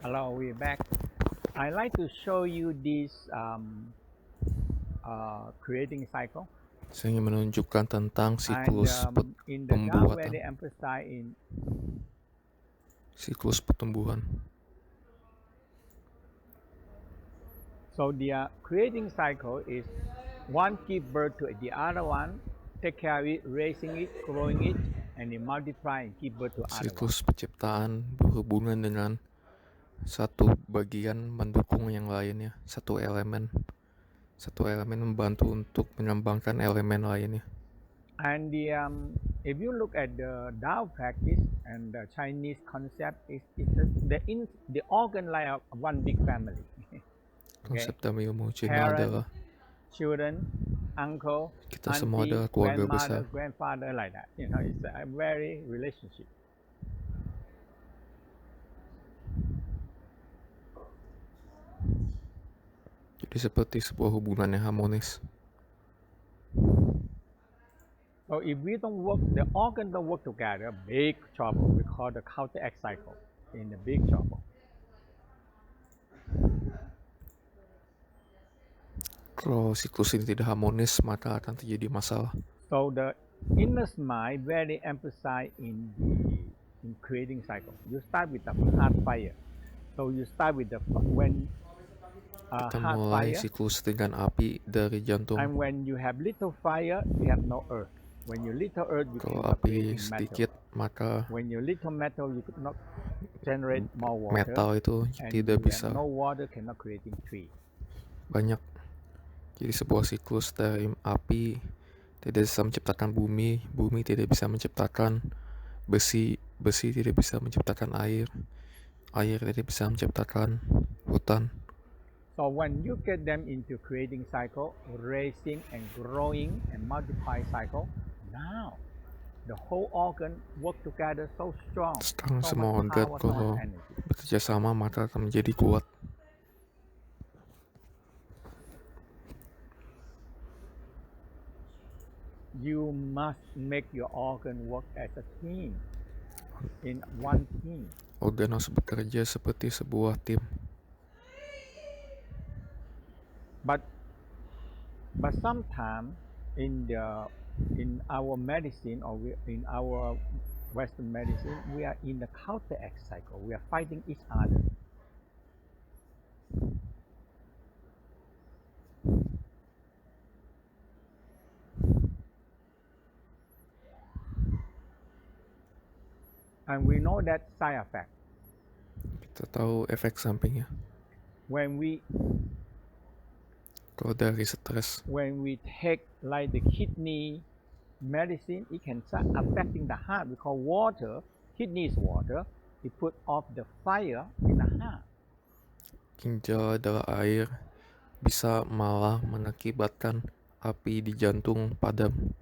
Hello, we're back. I like to show you this creating cycle, Saya ingin menunjukkan tentang and in the Tao where they pembuatan, emphasize in siklus pertumbuhan. so the creating cycle is one give birth to the other one, take care of it, raising it, growing it, and then multiply and give birth to other one. Siklus penciptaan berhubungan dengan satu bagian mendukung yang lainnya, satu elemen membantu untuk mengembangkan elemen lainnya. And if you look at the Tao practice and the Chinese concept, the organ like one big family. Konsep dalam ilmu Cina Parent, adalah children, uncle, kita semua auntie, adalah keluarga grandmother, besar. grandfather, like that. It's a very relationship. Jadi seperti sebuah hubungan yang harmonis. So if we don't work, the organ don't work together, big trouble. We call the counteract cycle in the big trouble. Kalau siklus ini tidak harmonis, maka akan terjadi masalah. So the inner mind very emphasize in creating cycle. You start with the hard fire. So you start with when Kita hard mulai fire, siklus dengan api dari jantung. and when you have little fire, you have no earth. When you little earth, you Kalau cannot api create sedikit, metal. maka When you little metal, you could not generate more water. metal itu And tidak you bisa have no water, cannot creating tree. banyak. Jadi sebuah siklus dari api tidak bisa menciptakan bumi, bumi tidak bisa menciptakan besi, besi tidak bisa menciptakan air, air tidak bisa menciptakan hutan. So when you get them into creating cycle, raising and growing and multiply cycle, now the whole organ work together so strong, Sekarang so semua much organ power, so kalau much energy. bekerja sama maka akan menjadi kuat. You must make your organ work as a team, in one team. Organ harus bekerja seperti sebuah tim. But sometimes in our medicine or in our Western medicine, we are in the counteract cycle. We are fighting each other. And we know that side effect. Kita tahu efek sampingnya. When we Kalau dari stres, take like the kidney medicine, it can start affecting the heart because water, kidney is water, it put off the fire in the heart. ginjal adalah air, bisa malah mengakibatkan api di jantung padam.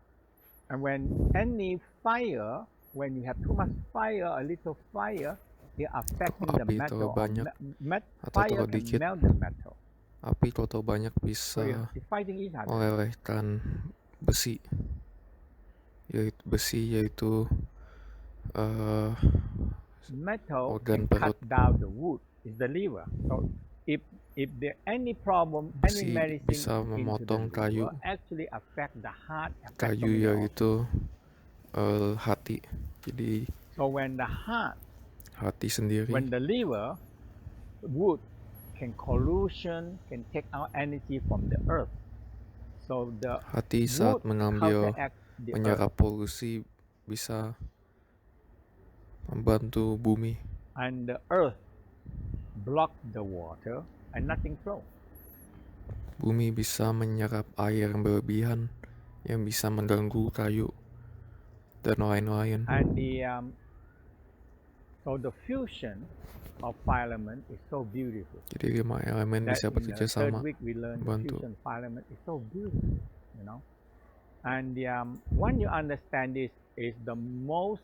And when any fire, when you have too much fire, a little fire, it affecting the Api metal. terlalu banyak atau Fire terlalu can dikit, melt the metal. api kalau terlalu banyak So bisa it's fighting each other. melelehkan besi, yaitu Metal organ can cut perut. down the wood. Is the liver. So if there any problem, any Besi medicine bisa into memotong the kayu. liver, actually affect the heart. Kayu yaitu hati. Jadi so when the heart, hati sendiri, when the liver, wood can collusion, can take out energy from the earth. So the hati saat mengambil menyerap earth, polusi bisa membantu bumi. and the earth block the water and nothing flow. Bumi bisa menyerap air yang berlebihan yang bisa mengganggu kayu dan lain-lain. And so the fusion of filament is so beautiful. Jadi 5 elemen That bisa bekerja in the sama, third week we learn the membantu. fusion filament is so beautiful, And when you understand this, is the most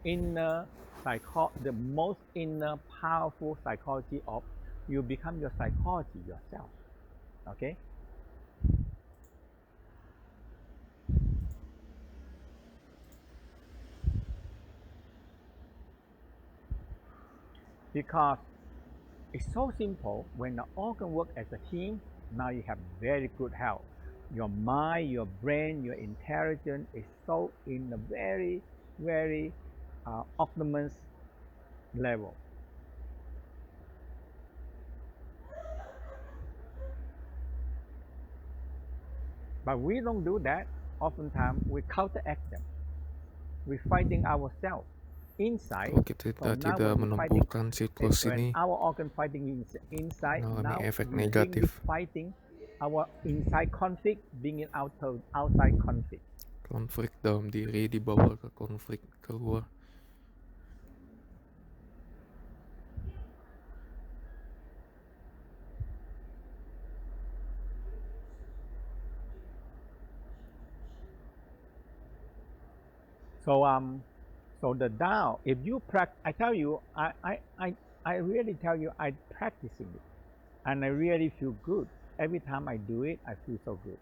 inner the most inner powerful psychology of you become your psychology yourself. Okay. Because It's so simple. When the organ work as a team, now you have very good health. Your mind, your brain, your intelligence is so in a very, very optimum level. But we don't do that. Oftentimes we counteract them. We're fighting ourselves inside. Kalau kita So now tidak when we fighting, menumbuhkan siklus when ini our organ fighting inside, mengalami now efek we bring negatif. this fighting our inside conflict, bringing outside conflict. Konflik dalam diri dibawa ke konflik keluar. So the Tao, if you practice, I tell you, I really tell you, I practicing it, and I really feel good. Every time I do it, I feel so good.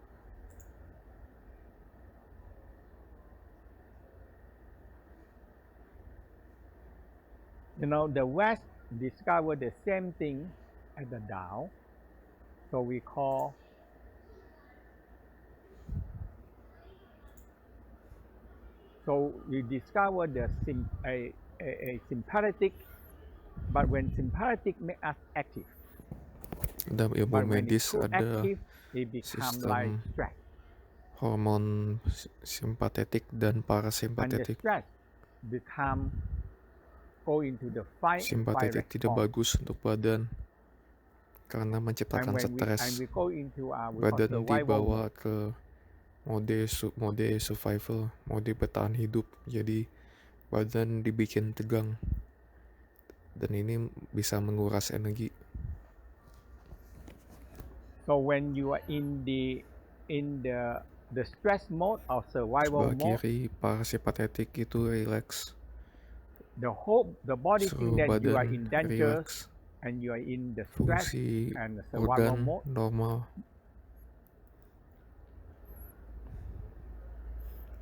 You know, the West discovered the same thing as the Tao. So we call we discover the a sympathetic, but when sympathetic make us active. Dalam ilmu But when it's medis too ada active, it become like sistem stress. hormon simpatetik dan And the parasimpatetik. stress become go into the fight and flight Simpatetik tidak response. bagus untuk badan karena And menciptakan when stres. we go into we call Badan survival dibawa mode. ke mode survival, mode bertahan hidup. Jadi badan dibikin tegang dan ini bisa menguras energi. So when you are in the stress mode or survival Sebelah mode, kiri parasimpatetik itu relax. the body think Seluruh that you are badan in danger relax. and you are in the stress Fungsi and the survival organ mode. normal.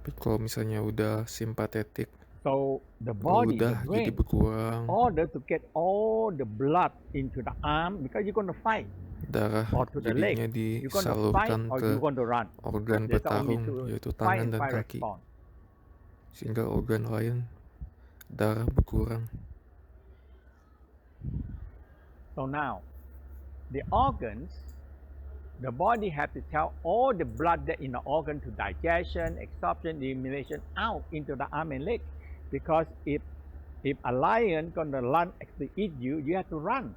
Tapi kalau misalnya udah simpatetik, So the body, the udah jadi brain, berkurang, order to get all the blood into the arm because you're going to fight, darah or to the leg. jadinya You're going to fight disalurkan or ke you're going to run. organ There's only bertarung, two, yaitu fight tangan and dan flight kaki. response. Sehingga organ lain darah berkurang. So now, the organs, the body have to tell all the blood that in the organ to digestion, absorption, elimination out into the arm and leg. Because if a lion gonna run to eat you, you have to run.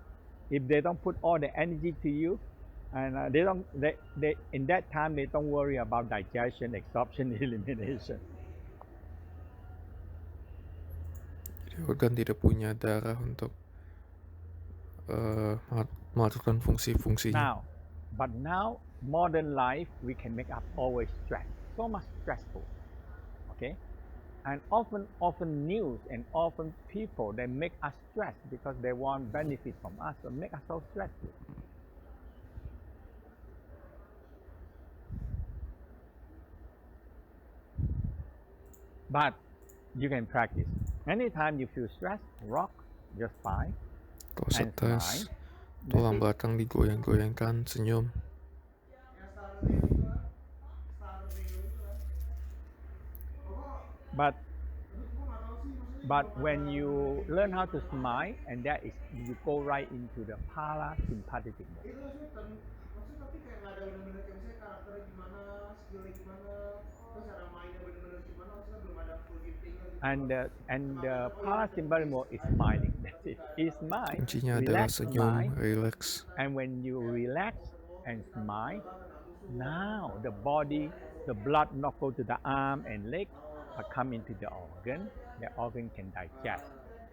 If they don't put all the energy to you, and they in that time they don't worry about digestion, absorption, elimination. Jadi organ tidak punya darah untuk melakukan fungsi-fungsinya. But now modern life we can make up always stress, so much stressful. Okay, and often news and often people they make us stress because they want benefit from us, so make us so stressful. But you can practice. Anytime you feel stressed, rock your spine Kalau and stres, smile. tulang belakang digoyang-goyangkan, senyum. But when you learn how to smile, and that is you go right into the parasympathetic mode. Tapi kayak nggak ada bener-bener kayak misalnya karakternya gimana, skillnya gimana, terus cara mainnya bener-bener gimana, maksudnya belum ada full gameplaynya gitu. And the parasympathetic mode is smiling. That's it. Is smile. Kuncinya adalah Relax, senyum, smile. relax. And when you relax and smile, now the body, the blood not go to the arm and leg, but come into the organ. The organ can digest,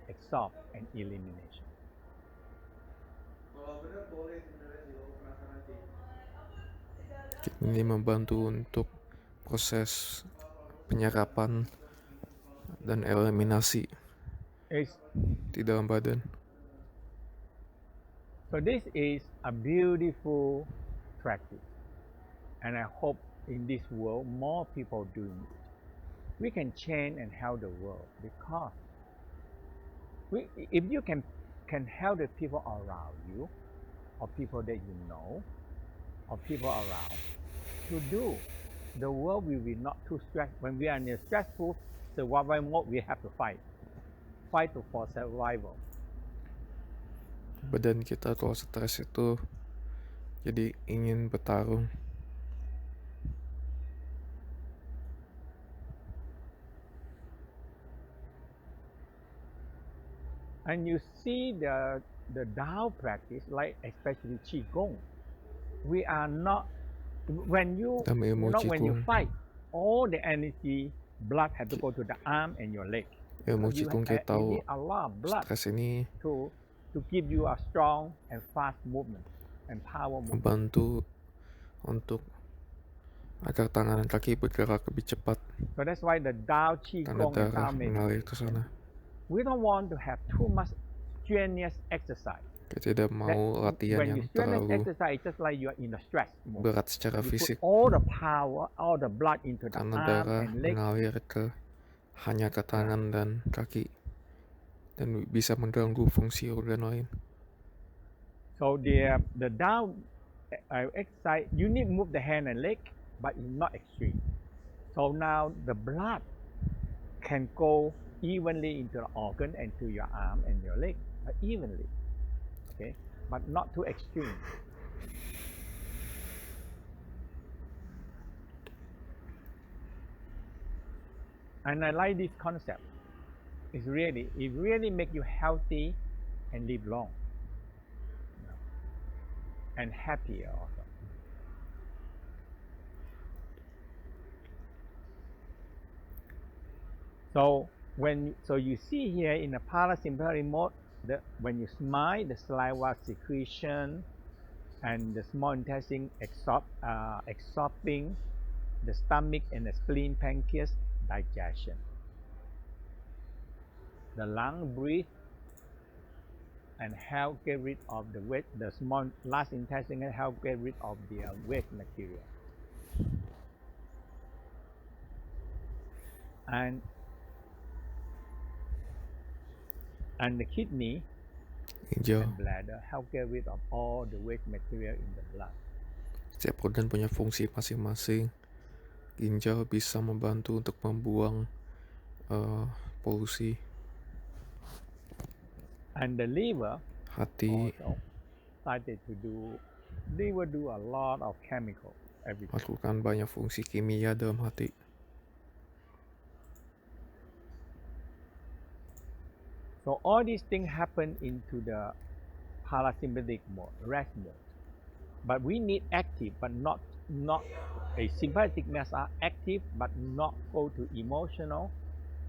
absorb, and elimination. Kalau bener boleh sebenarnya sih, aku penasaran sih. Ini membantu untuk proses penyerapan dan eliminasi di dalam badan. So this is a beautiful practice, and I hope in this world more people doing it. We can change and help the world because if you can can help the people around you, or people that you know, or people around to do. The world will be not too stressed. When we are in a stressful survival mode, we have to fight for survival. Badan kita kalau stres itu jadi ingin bertarung. And you see the Tao practice, like especially Qigong. We are not when you Dalam ilmu when you Qigong, fight, all the energy blood have to go to the arm and your leg. ilmu You Qigong kita you tahu need a lot of blood stres ini to give you a strong and fast movement and power movement. membantu untuk agar tangan dan kaki bergerak lebih cepat, So that's why the Tao tanda Qigong and darah Tao mengalir ke meditation, sana. we don't want to have too much strenuous exercise. Kita tidak mau latihan When yang you strenuous terlalu exercise, it's just like you are in a stress mode. berat secara You fisik, put all the power, all the blood into the karena arm darah and leg. mengalir hanya ke tangan dan kaki dan bisa mengganggu fungsi organ lain. So the Tao exercise, you need to move the hand and leg, but it's not extreme. So now the blood can go evenly into the organ and to your arm and your leg, evenly, okay, but not too extreme. And I like this concept. It really make you healthy and live long, and happier also. So you see here in the parasympathetic mode, when you smile, the saliva secretion and the small intestine absorbing, the stomach and the spleen, pancreas, digestion. The lung breathe and help get rid of the waste. The small last intestine help get rid of the waste material. And the kidney Ginjal, and bladder help get rid of all the waste material in the blood. setiap organ punya fungsi masing-masing. Ginjal bisa membantu untuk membuang polusi. And the liver Hati also started to do a lot of chemical every day. melakukan banyak fungsi kimia dalam hati. So all these things happen into the parasympathetic mode, rest mode. But we need active, but not a sympathetic nerves are active, but not go to emotional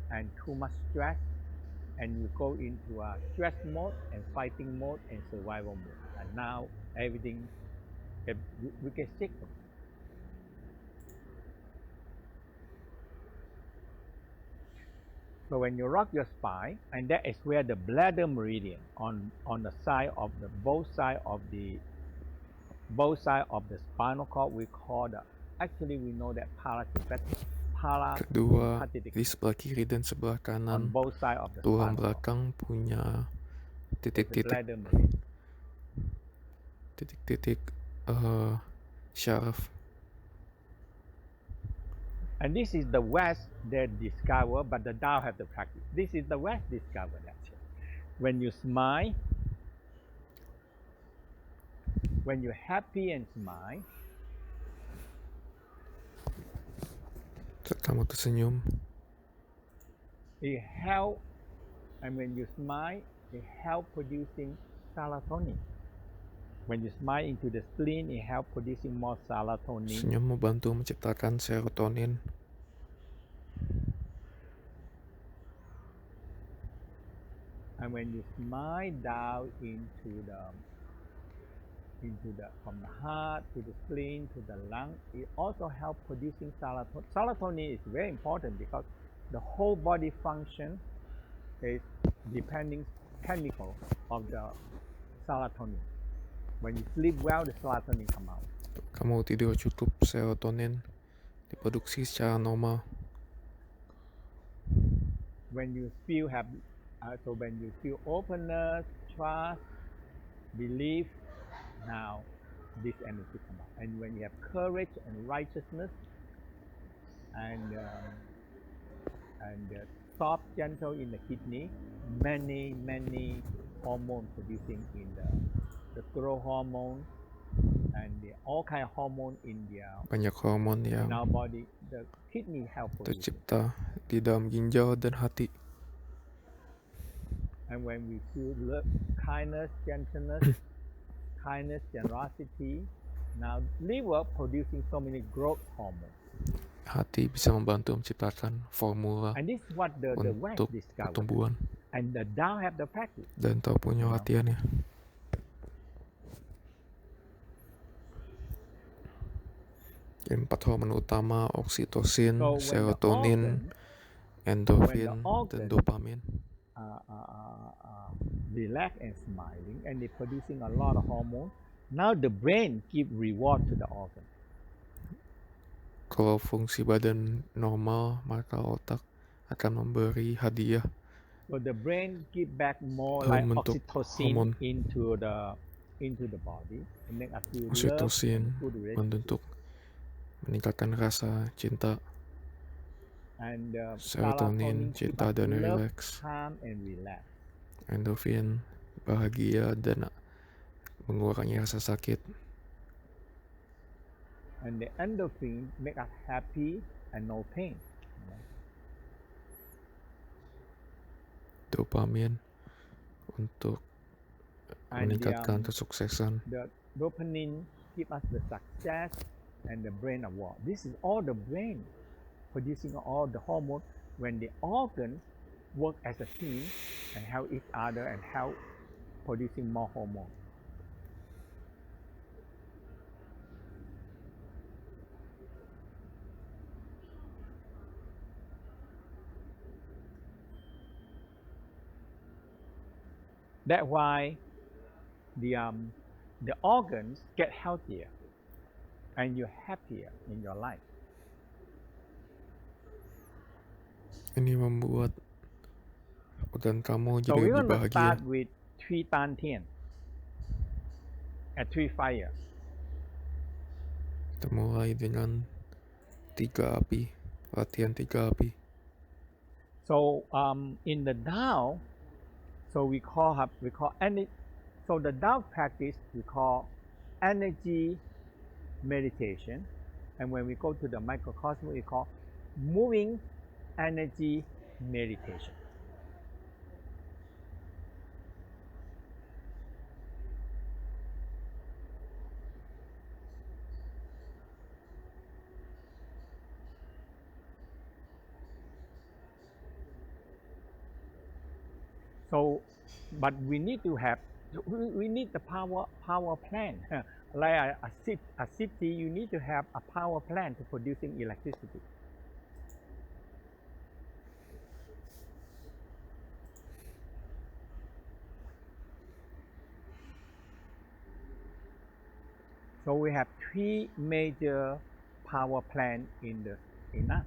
and too much stress, and you go into a stress mode and fighting mode and survival mode. And now everything we get sick from it. So when you rock your spine, and that is where the bladder meridian on the side of the both side of the spinal cord, we call actually we know that Kedua, parasympathetic di sebelah kiri dan sebelah on kanan, both side of the tulang spinal cord. belakang punya The titik-titik bladder meridian. syaraf. And this is the West that discover, but the Tao have the practice. This is the West discover that. When you smile, when you're happy and smile, Saat kamu tersenyum, it help, and when you smile, it help producing serotonin. When you smile into the spleen, it help producing more serotonin. senyum membantu menciptakan serotonin. And when you smile down into the from the heart to the spleen to the lung, it also help producing serotonin. Serotonin is very important because the whole body function is depending chemical of the serotonin. When you sleep well, the serotonin come out. Kamu tidur cukup, serotonin diproduksi secara normal. When you feel have So when you feel openness, trust, belief, now this energy come out. And when you have courage and righteousness and soft, gentle in the kidney, many hormones producing in the growth hormone and all kind of hormone in Banyak hormon in yang our body, the kidney help produce. tercipta di dalam ginjal dan hati. And when we feel love, kindness, gentleness, kindness, generosity, now liver producing so many growth hormones. Hati bisa membantu menciptakan formula And this is what the West untuk discovered. pertumbuhan. And the Tao have the practice. Dan Tao punya latihannya. Empat hormon utama, oksitosin, So serotonin, endorfin, dan dopamin. Relax and smiling, and they producing a lot of hormone. Now the brain give reward to the organ. Kalau fungsi badan normal, maka otak akan memberi hadiah. So the brain give back more like oxytocin into the body, and make us feel oksitosin love, membentuk meningkatkan rasa cinta. And serotonin cinta dan relax. Calm and relax. Endorfin bahagia dan mengurangi rasa sakit. And the endorphin make us happy and no pain. Dopamin untuk meningkatkan kesuksesan. The dopamine give us the success and the brain award. This is all the brain producing all the hormone when the organ work as a team and help each other and help producing more hormone. That's why the organs get healthier and you're happier in your life. Ini membuat organ kamu jadi so lebih bahagia. So we're going to start with 3 Tantian and 3 Fire. Kita mulai dengan 3 api, latihan 3 api. So in the Tao, so we call any. So the Tao practice we call energy meditation, and when we go to the microcosm, we call moving energy meditation. So, but we need to have, we need the power plant. Like a city, you need to have a power plant to producing electricity. So we have 3 major power plants in us.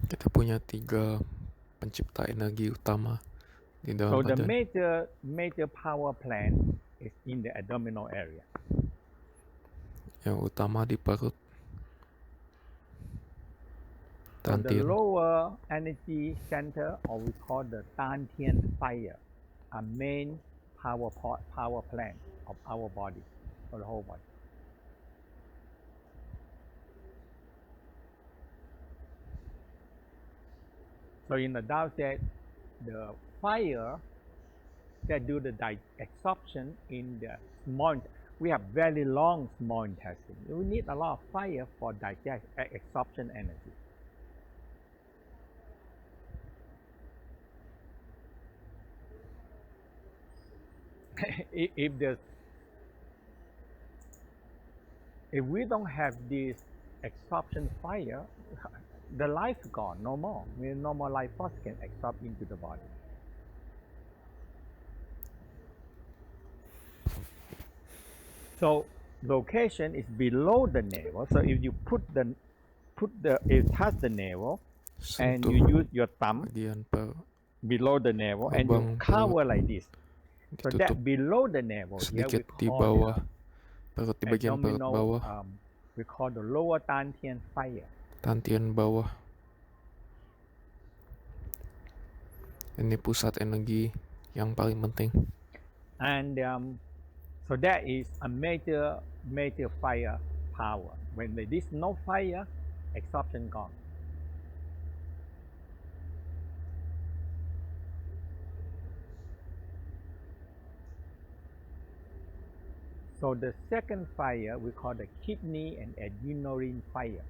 Kita punya 3 pencipta energi utama di dalam badan. So the major power plant is in the abdominal area. Yang utama di perut. So the lower energy center, or we call the Tantian Fire, a main power plant of our body, for the whole body. So in the Tao said, the fire that do the absorption in the small, we have very long small intestine. We need a lot of fire for absorption energy. if we don't have this absorption fire, the life gone, no more. No more life force can absorb into the body. So location is below the navel. So if you touch the navel, and sentuh you use your thumb bagian below the navel and you lubang cover perut, like this. So ditutup that below the navel here we sedikit di call bawah perut, di bagian perut abdominal, bawah, we call the lower Tantian Fire. Tantian bawah. Ini pusat energi yang paling penting. And so that is a major fire power. When there is no fire, absorption gone. So the second fire we call the kidney and adrenal fire.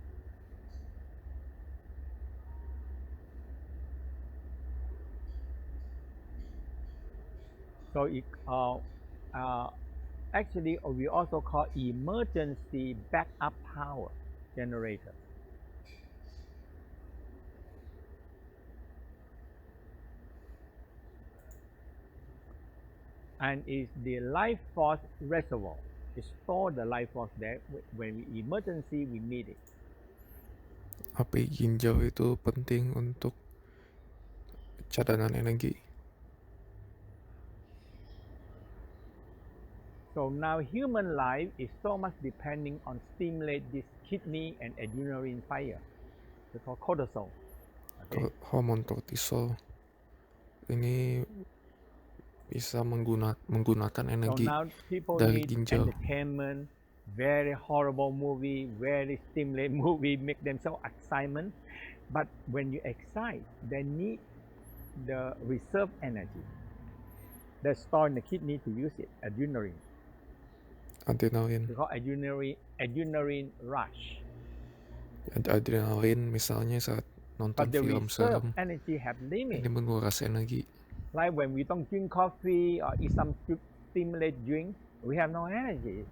So it actually we also call emergency backup power generator. And is the life force reservoir. It store the life force there. When we emergency, we need it. Api ginjal itu penting untuk cadangan energi. So now human life is so much depending on stimulate this kidney and adrenal fire. We call cortisol. Okay. Hormon kortisol ini bisa menggunakan So energi now people dari need ginjal. entertainment, very horrible movie, very stimulating movie, make them so excitement. But when you excite, they need the reserve energy. They store in the kidney to use it, adrenaline. Adrenalin. We call adrenaline rush. Adrenalin misalnya saat nonton But the film reserve serem, energy have limit. ini menguras energi. Like when we don't drink coffee or eat some stimulate drink, we have no energy.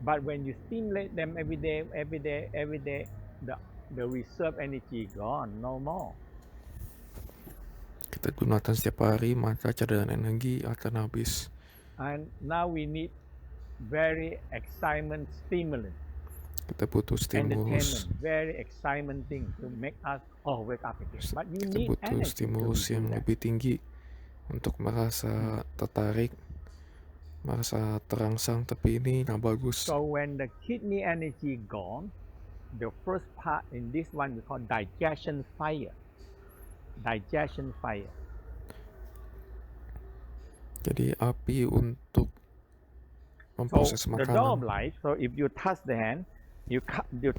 But when you stimulate them every day, the reserve energy gone, no more. Kita gunakan setiap hari, maka cadangan energi akan habis. And now we need very excitement stimulant. Kita butuh stimulus. Entertainment, very excitement thing to make us wake up again. But you Kita need butuh energy stimulus to yang do that. lebih tinggi untuk merasa tertarik, merasa terangsang, tapi ini nggak bagus. So when the kidney energy gone, the first part in this one we call digestion fire. Digestion fire. Jadi api untuk So memproses the door of makanan. life. So if you touch the hand, you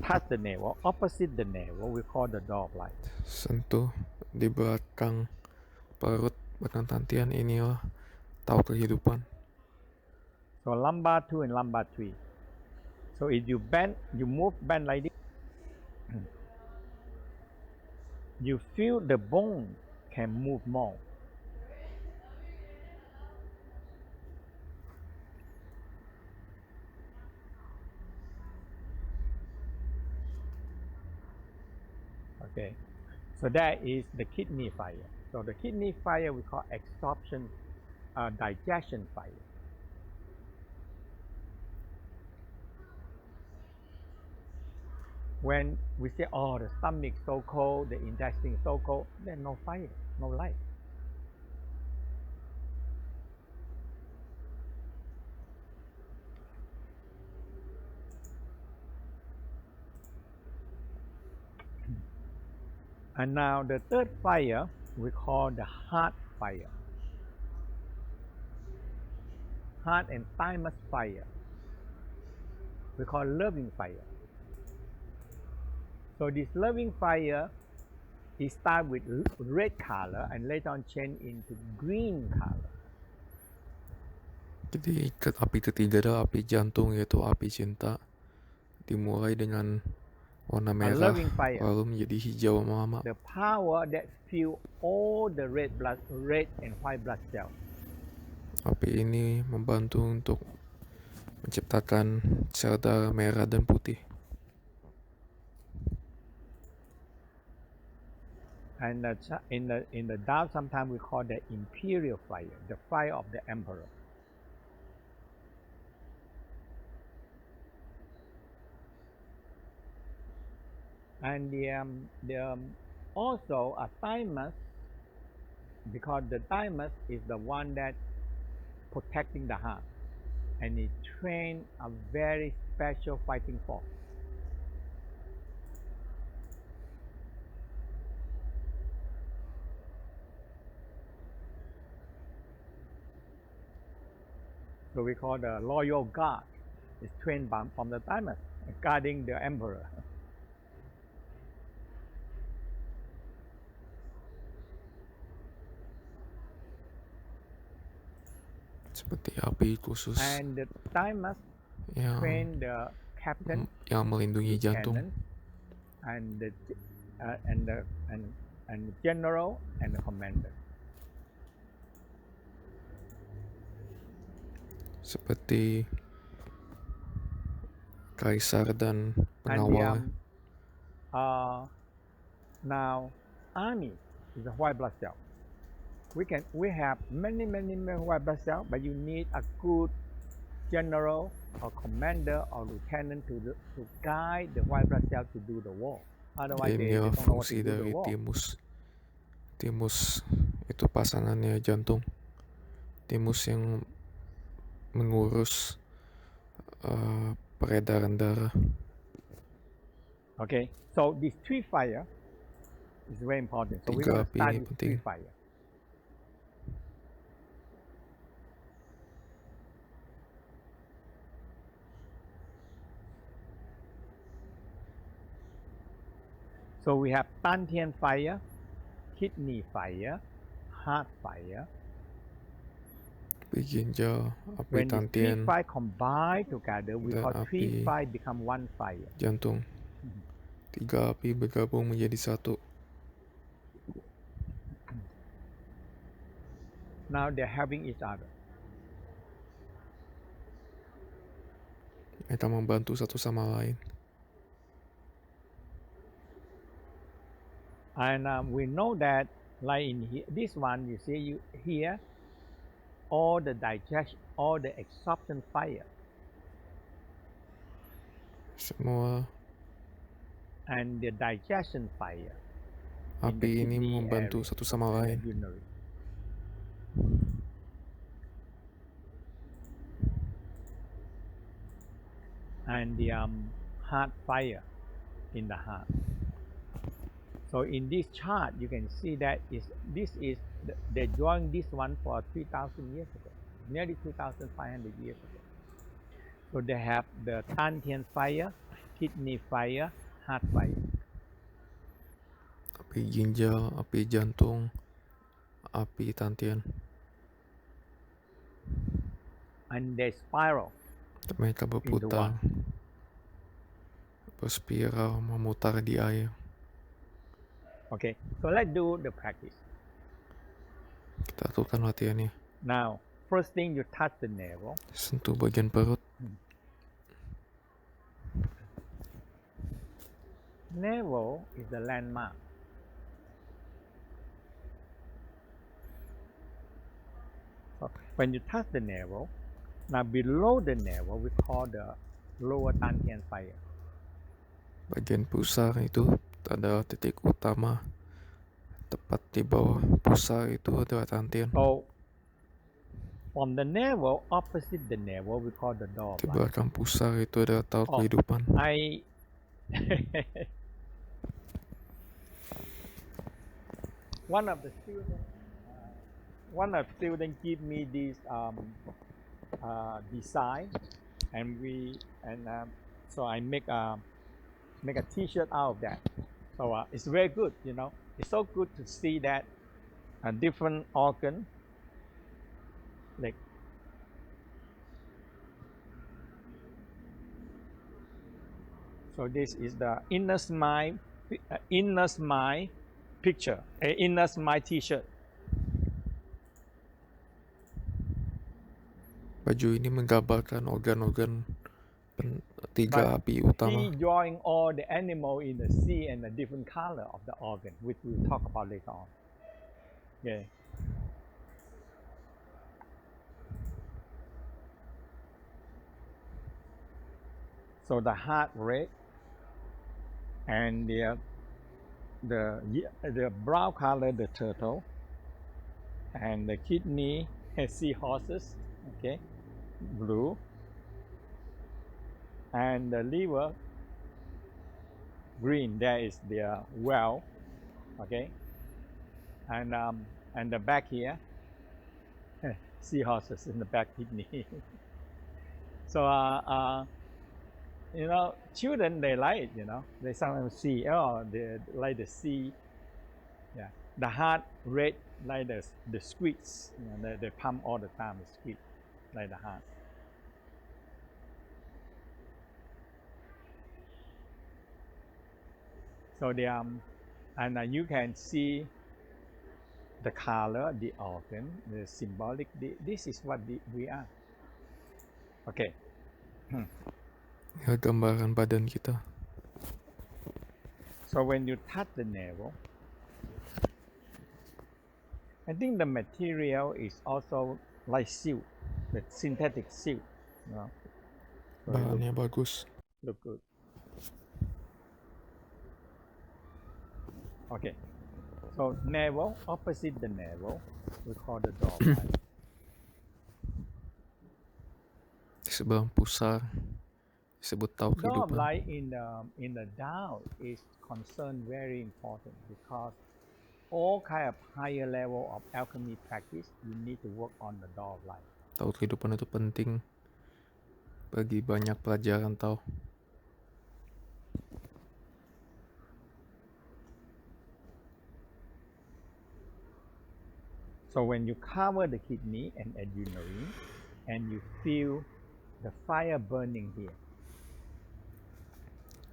touch the navel. Opposite the navel, we call the door of life. Sentuh di belakang perut, belakang tantian, inilah tahu kehidupan. So lumbar 2 and lumbar 3. So if you bend like this, you feel the bone can move more. Okay, so that is the kidney fire. So the kidney fire we call absorption, digestion fire. When we say, oh, the stomach so cold, the intestine so cold, then no fire, no life. And now the third fire we call the heart fire. Heart and thymus fire. We call loving fire. So this loving fire, it starts with red color and later on change into green color. Jadi api ketiga adalah api jantung, yaitu api cinta. Dimulai dengan warna merah, lalu menjadi hijau lama-lama. The power that fuel all the red and white blood cells. Api ini membantu untuk menciptakan sel darah merah dan putih. And in the Tao, sometimes we call that imperial fire, the fire of the emperor. And also a thymus, because the thymus is the one that protecting the heart, and it train a very special fighting force. So we call the loyal guard. It's trained from the thymus, guarding the emperor. Seperti api khusus And the thymus train the captain, yang melindungi jantung. and the general and the commander. Seperti kaisar dan And pengawal. now army is a white blood cell. We have many white blood cells, but you need a good general or commander or lieutenant to guide the white blood cell to do the war. Otherwise, they Inilah don't know what to fungsi do the dari war. Timus itu pasangannya jantung. Timus yang mengurus peredaran darah. Okay, so this three fire is very important. So we're going to start with three fire. So we have Tantian Fire, kidney fire, heart fire. Api ginjal, api When the three tantian, fire combine together, we dan call three api fire become one fire. jantung. 3 api bergabung menjadi satu. Now they're helping each other. Mereka membantu satu sama lain. And we know that, like in here, this one, you see here, all the digestion, all the absorption fire. Semua and the digestion fire. Api ini membantu satu sama lain. And the heart fire in the heart. So in this chart, you can see that they're drawing this one for 3,000 years ago, nearly 2,500 years ago. So they have the Tantian fire, kidney fire, heart fire. Api ginjal, api jantung, api tantian. And they spiral. Mereka berputar, berspiral, memutar di air. Okay, so let's do the practice. Kita lakukan latihannya. Now, first thing you touch the navel. Sentuh bagian perut. Navel is the landmark. So when you touch the navel, now below the navel we call the lower Tantian fire. Bagian pusar itu ada titik utama. Tepat di bawah pusar itu adalah tantian. So from the navel, opposite the navel, we call the door. Di belakang pusar itu adalah taut kehidupan. One of the students give me this design, so I make a T-shirt out of that. So it's very good, you know. It's so good to see that a different organ, like so. This is the inner smile picture, inner smile T-shirt. Baju ini menggambarkan organ-organ tiga api utama. He drawing all the animal in the sea and the different color of the organ, which we'll talk about later on. Okay. So the heart rate, and the brown color the turtle, and the kidney seahorses, okay, blue, and the liver green. There is the well, okay, and the back here seahorses in the back kidney. So children they like it. They sometimes see, they like the sea. Yeah, the heart red like the squids. They pump all the time. The squid like the heart. So and you can see the color, the organ, the symbolic. This is what we are. Okay. Ya, gambaran badan kita. So when you touch the navel, I think the material is also like silk, the synthetic silk. So Bahannya bagus. look good. Okay. So navel, opposite the navel, we call the door. Di sebelah pusar disebut tahu Door of kehidupan. light in the Tao is concerned very important because all kind of higher level of alchemy practice, you need to work on the door of light. Tahu kehidupan itu penting bagi banyak pelajaran tahu. So when you cover the kidney and adrenal and you feel the fire burning here,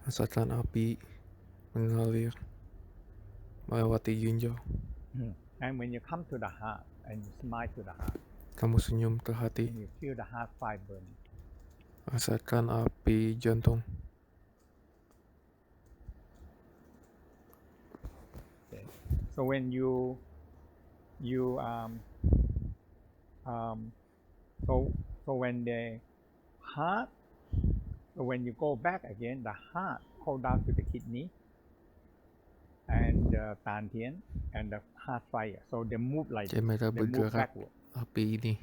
Rasakan api mengalir melewati ginjal. and when you come to the heart and you smile to the heart, Kamu senyum ke hati, and you feel the heart fire burning. rasakan api jantung. Okay. So when you so when the heart, so when you go back again, the heart hold down to the kidney and the Tantian and the heart fire. So they move like Jadi mereka they move bergerak backward. api ini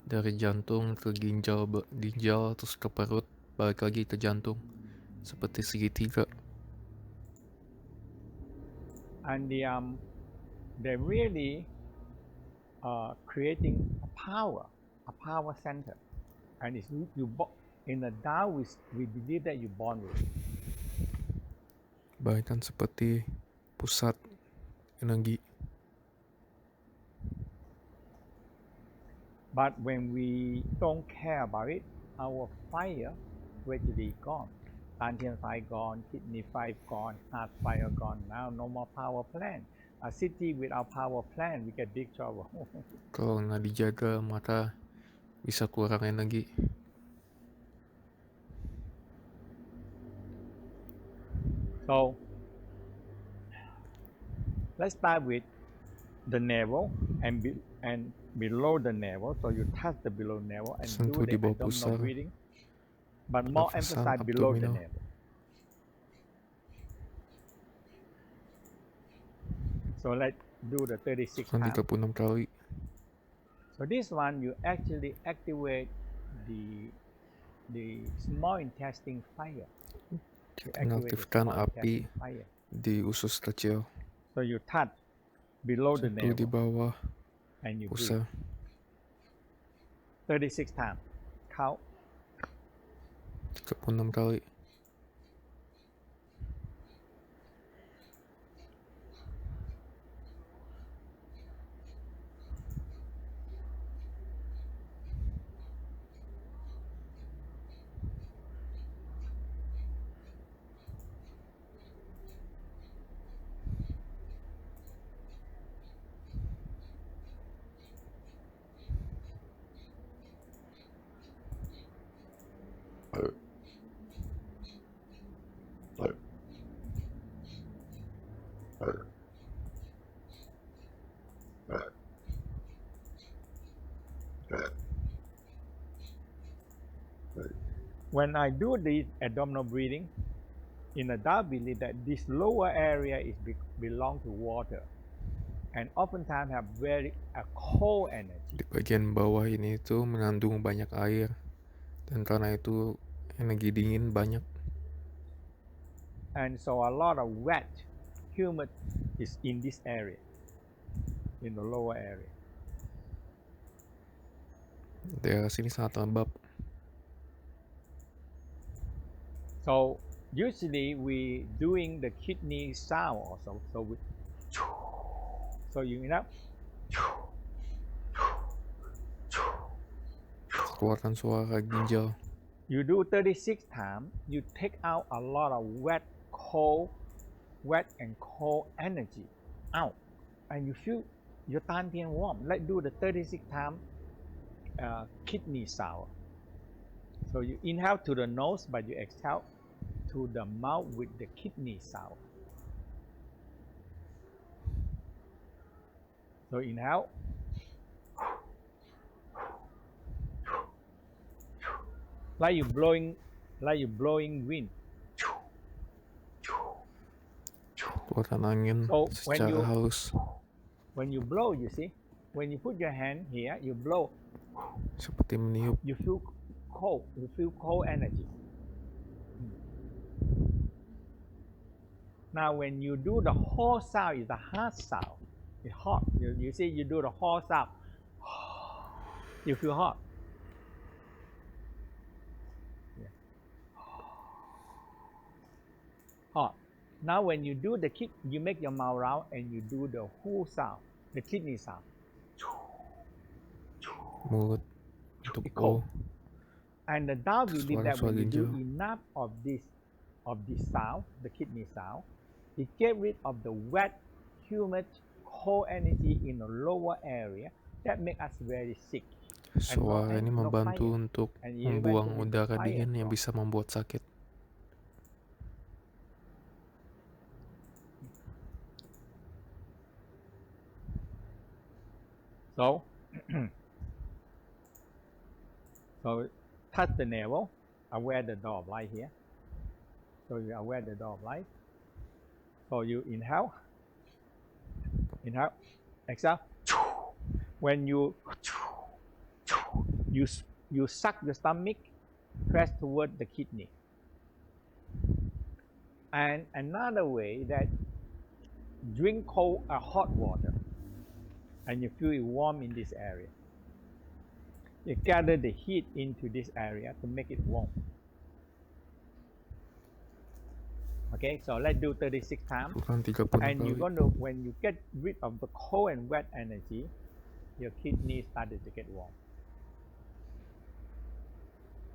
dari jantung ke ginjal terus ke perut, balik lagi ke jantung seperti segitiga. And they really creating a power center, and it's in the Tao we believe that you born with it. Bagaikan seperti pusat energi. But when we don't care about it, our fire gradually gone. Tantian Fire gone, kidney fire gone, heart fire gone. Now no more power plant. A city without power plant, we get big trouble. Kalau nggak dijaga, maka bisa kurang energi. So let's start with the navel and below the navel. So you touch the below navel and Sentuh do di the bawah abdominal pusar. breathing, but more Pernafasan emphasize below the abdominal. navel. So let's do the 36 Kan times. 36 kali. So this one you actually activate the small intestine fire. Kita mengaktifkan api di usus kecil. So you touch below the Sentuh di navel bawah and you pusar. breathe 36 times. Count. 36 kali. When I do this abdominal breathing, in the Tao belief that this lower area is belong to water and oftentimes have very a cold energy. Di bagian bawah ini tuh mengandung banyak air, dan karena itu energi dingin banyak. And so a lot of wet, humid is in this area, in the lower area. Daerah sini sangat lembab. So usually we doing the kidney sound also. So you know, Keluarkan suara ginjal. you do 36 times, you take out a lot of wet and cold energy out, and you feel your Tantian warm. Let's do the 36 times kidney sound. So you inhale to the nose, but you exhale to the mouth with the kidney sound. So inhale. Like you blowing wind. Keluarkan angin So secara halus. when you blow, you see, when you put your hand here, you blow, Seperti meniup. you feel cold energy. Now when you do the whole sound, is the hot sound. It's hot. You see, you do the whole sound. You feel hot. Yeah. Hot. Now when you do you make your mouth round and you do the whole sound, the kidney sound. Mulut untuk Cold. And the Tao believe that when you do ginjal. enough of this sound, the kidney sound, it get rid of the wet, humid, cold energy in the lower area that make us very sick. Suara ini membantu untuk membuang udara dingin yang bisa membuat sakit. So, touch the navel, aware the door of light here. So you aware the door of light. So you inhale, exhale. When you suck the stomach, press toward the kidney. And another way that drink hot water, and you feel it warm in this area. You gather the heat into this area to make it warm. Okay, so let's do 36 times. And you're going to, when you get rid of the cold and wet energy, your kidney started to get warm.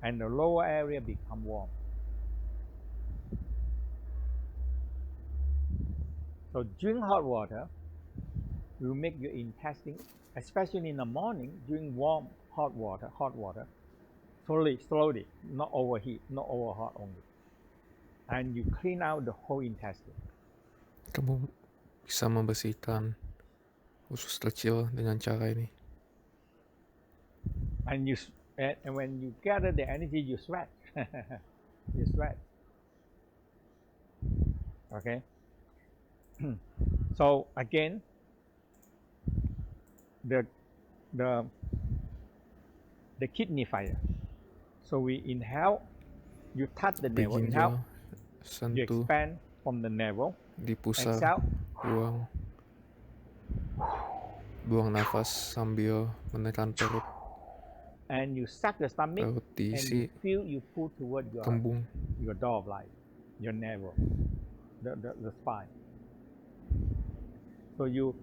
And the lower area become warm. So drink hot water will make your intestine, especially in the morning, drink warm hot water, slowly, not overheat, not over hot only. And you clean out the whole intestine. Kamu bisa membersihkan usus kecil dengan cara ini. And when you gather the energy, you sweat. You sweat. Okay. So again, the kidney fire. So we inhale, you touch the navel, inhale, you expand from the navel, dipusar, exhale, buang nafas sambil menekan perut. And you suck the stomach, perut diisi, and you pull toward your door of life, your navel, the spine. So you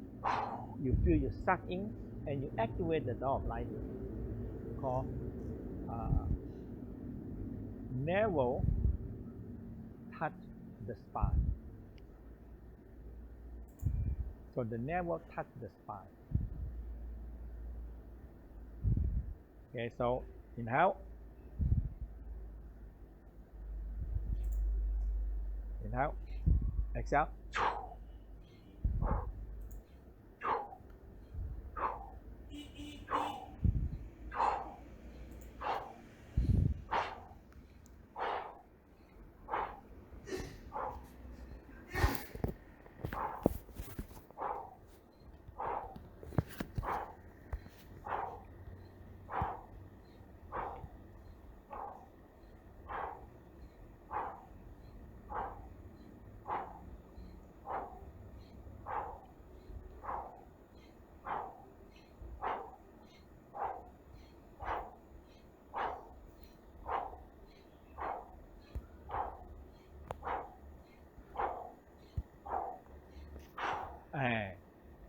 feel you suck in and you activate the door of life, called navel touch the spine. So the navel touch the spine. Okay, so inhale, exhale.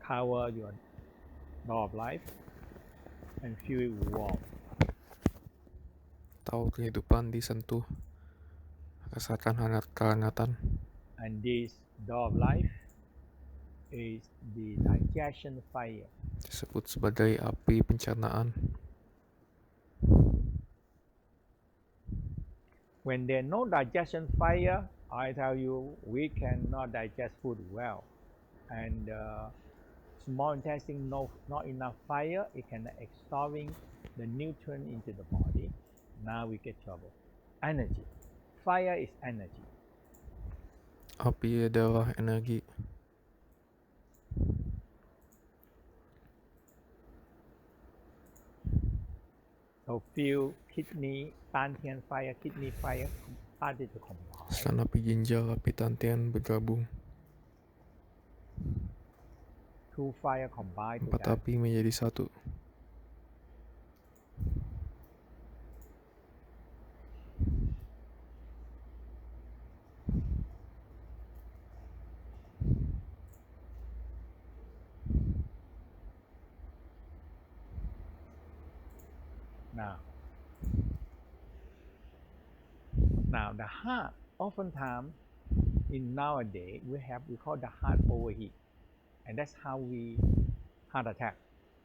cover your door of life and feel warm. Tahu kehidupan disentuh, rasakan kehangatan. And this door of life is the digestion fire. Disebut sebagai api pencernaan. When there's no digestion fire, I tell you, we cannot digest food well. And small intestine not enough fire, it cannot absorbing the nutrient into the body. Now we get trouble. Energy. Fire is energy. Api adalah energi. So feel Tantian Fire, kidney fire started to combine. Selain api ginjal, api tantian bergabung. Two fire combined 4 together. api menjadi satu. Now the heart, oftentimes in nowadays we call the heart overheat, and that's how we heart attack.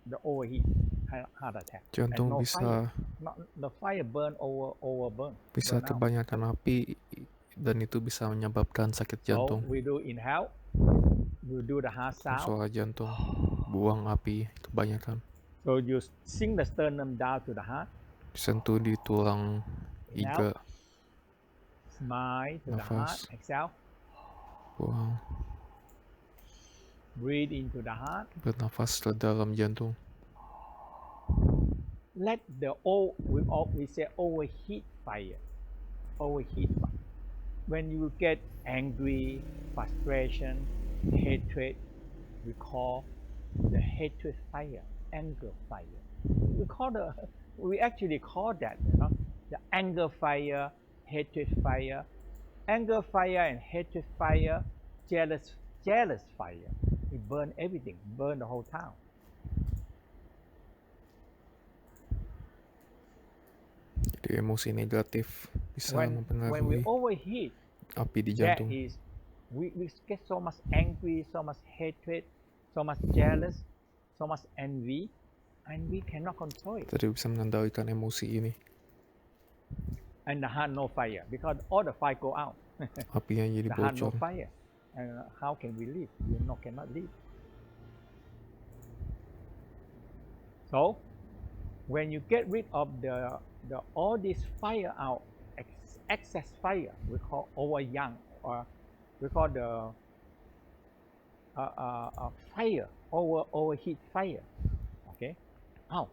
The overheat heart attack. Jantung no bisa fire. Not, the fire burn overburn. bisa burn out. kebanyakan api dan itu bisa menyebabkan sakit jantung. So we do inhale, we do the heart sound. Suara jantung, buang api kebanyakan. So you sink the sternum down to the heart. Disentuh di tulang iga. Smile to the heart. Exhale. Buang. Breathe into the heart. Bernafas ke dalam jantung. Let the we say overheat fire. Overheat fire. When you get angry, frustration, hatred, we call the hatred fire, anger fire. We actually call that, the anger fire, hatred fire, anger fire and hatred fire, jealous fire. It burn everything, burn the whole town. Jadi emosi negatif bisa When we mempengaruhi overheat, api di that jantung. is, we get so much angry, so much hatred, so much jealous, so much envy, and we cannot control it. Tidak bisa mengendalikan emosi ini. And the heart no fire, because all the fire go out. Apinya jadi The heart no bocor. fire. And how can we live? We cannot live. So, when you get rid of the all this fire out, excess fire, we call overyoung, or we call the fire, overheat fire. Okay, out.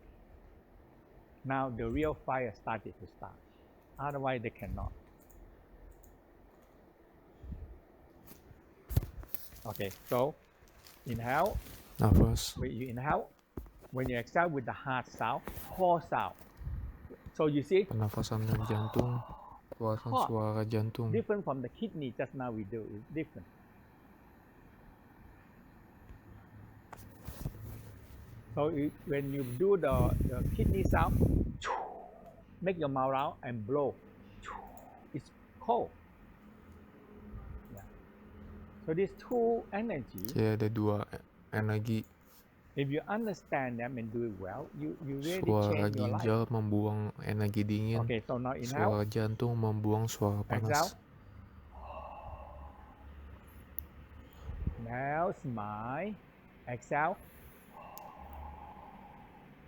Now the real fire started to start. Otherwise, they cannot. Okay, so inhale. Nafas. When you inhale, when you exhale with the heart sound, core sound. So you see, Pernafasan dan jantung, keluarkan Heart. suara jantung. different from the kidney just now we do, it's different. So when you do the kidney sound, make your mouth out and blow. It's cold. Yeah. So these two energies, Jadi ada dua energi. if you understand them and do it well, you really Suara change your life. ginjal membuang energi dingin. Okay, so now inhale, Suara jantung membuang suara exhale. panas. Now smile, exhale.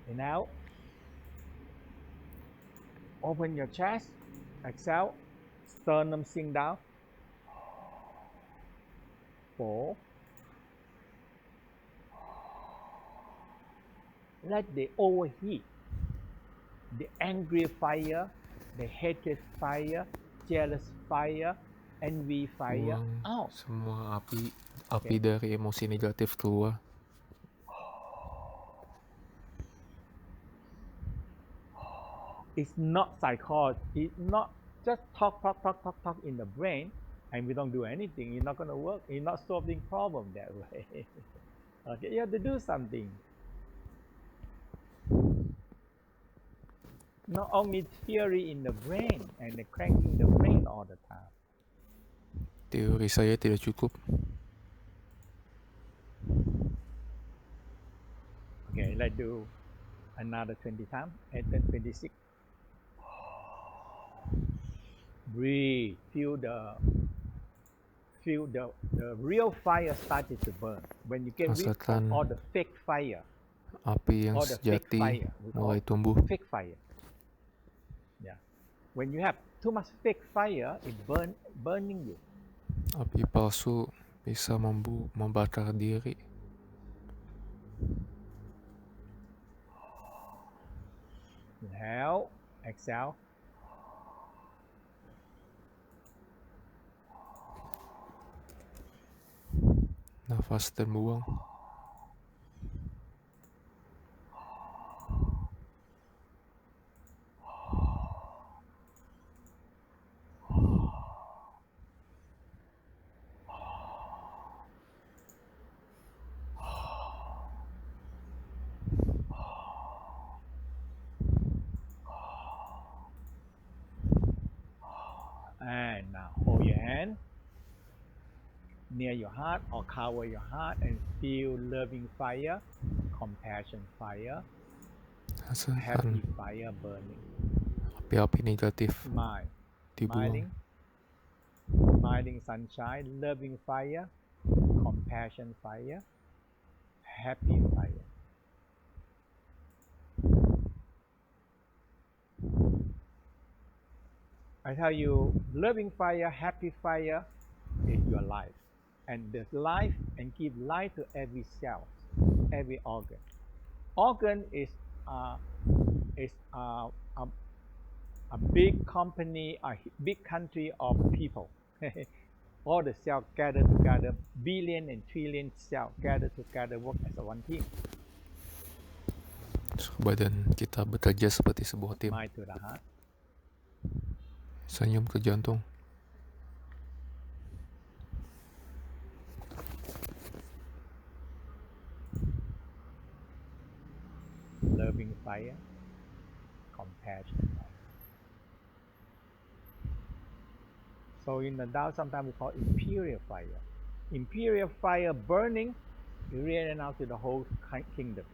Inhale. Open your chest, exhale. Sternum sink down. 4. Let the overheat, the angry fire, the hatred fire, jealous fire, envy fire Buang out. semua api dari emosi negatif keluar. It's not psychology. It's not just talk in the brain, and we don't do anything. It's not going to work. It's not solving problem that way. Okay, you have to do something. Not only theory in the brain and the cranking the brain all the time. Teori saya tidak cukup. Okay, let's do another 20 times. And then 26. Breathe. Feel the real fire started to burn. When you get rid of Rasakan all the fake fire, api yang all the fake sejati fire, we call mulai tumbuh. fake fire. Yeah. When you have too much fake fire, it burning you. Api palsu bisa membakar diri. Inhale, exhale. Nafas dan buang. And now hold your hand near your heart or cover your heart and feel loving fire, compassion fire, happy Rasakan fire burning. api-api negatif Smile. dibuang. Smiling sunshine, loving fire, compassion fire, happy fire. I tell you, loving fire, happy fire is your life. And this life and give life to every cell, every organ. Organ is a big company, a big country of people. All the cells gather together, billion and trillion cells gather together, work as a one team. Badan kita bekerja seperti sebuah tim. Smile to the heart. Senyum ke jantung. Loving fire, compassion fire. So in the Tao, sometimes we call imperial fire. Imperial fire burning, it ran out to the whole kingdom.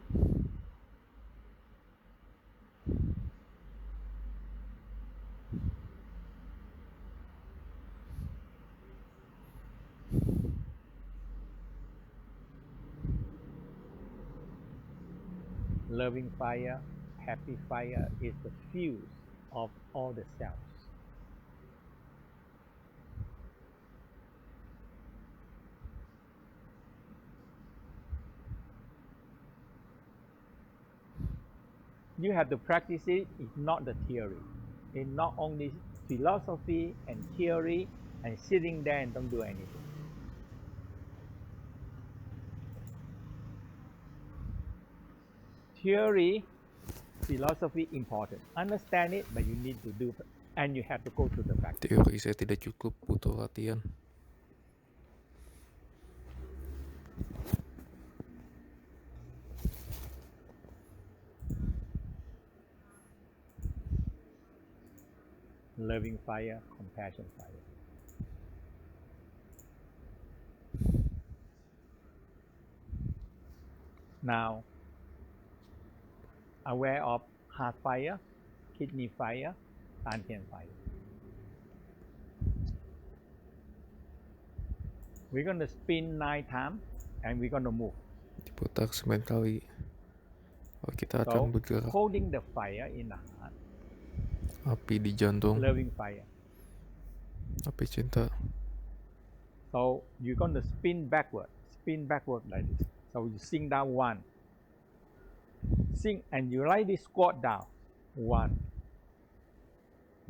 Loving fire, happy fire is the fuse of all the cells. You have to practice it. It's not the theory. It's not only philosophy and theory and sitting there and don't do anything. Theory, philosophy important. Understand it, but you need to do, and you have to go to the practice. Teori saya tidak cukup, butuh latihan. Loving fire, compassion fire. Now, aware of heart fire, kidney fire, Tantian Fire. We're going to spin 9 times and we're going to move. Diputar 9 kali. Kita akan So, bergerak. holding the fire in the heart, Api di jantung, loving fire. api cinta. So, you're going to spin backward like this. So, you sink down 1. Sink and you lightly squat down. 1,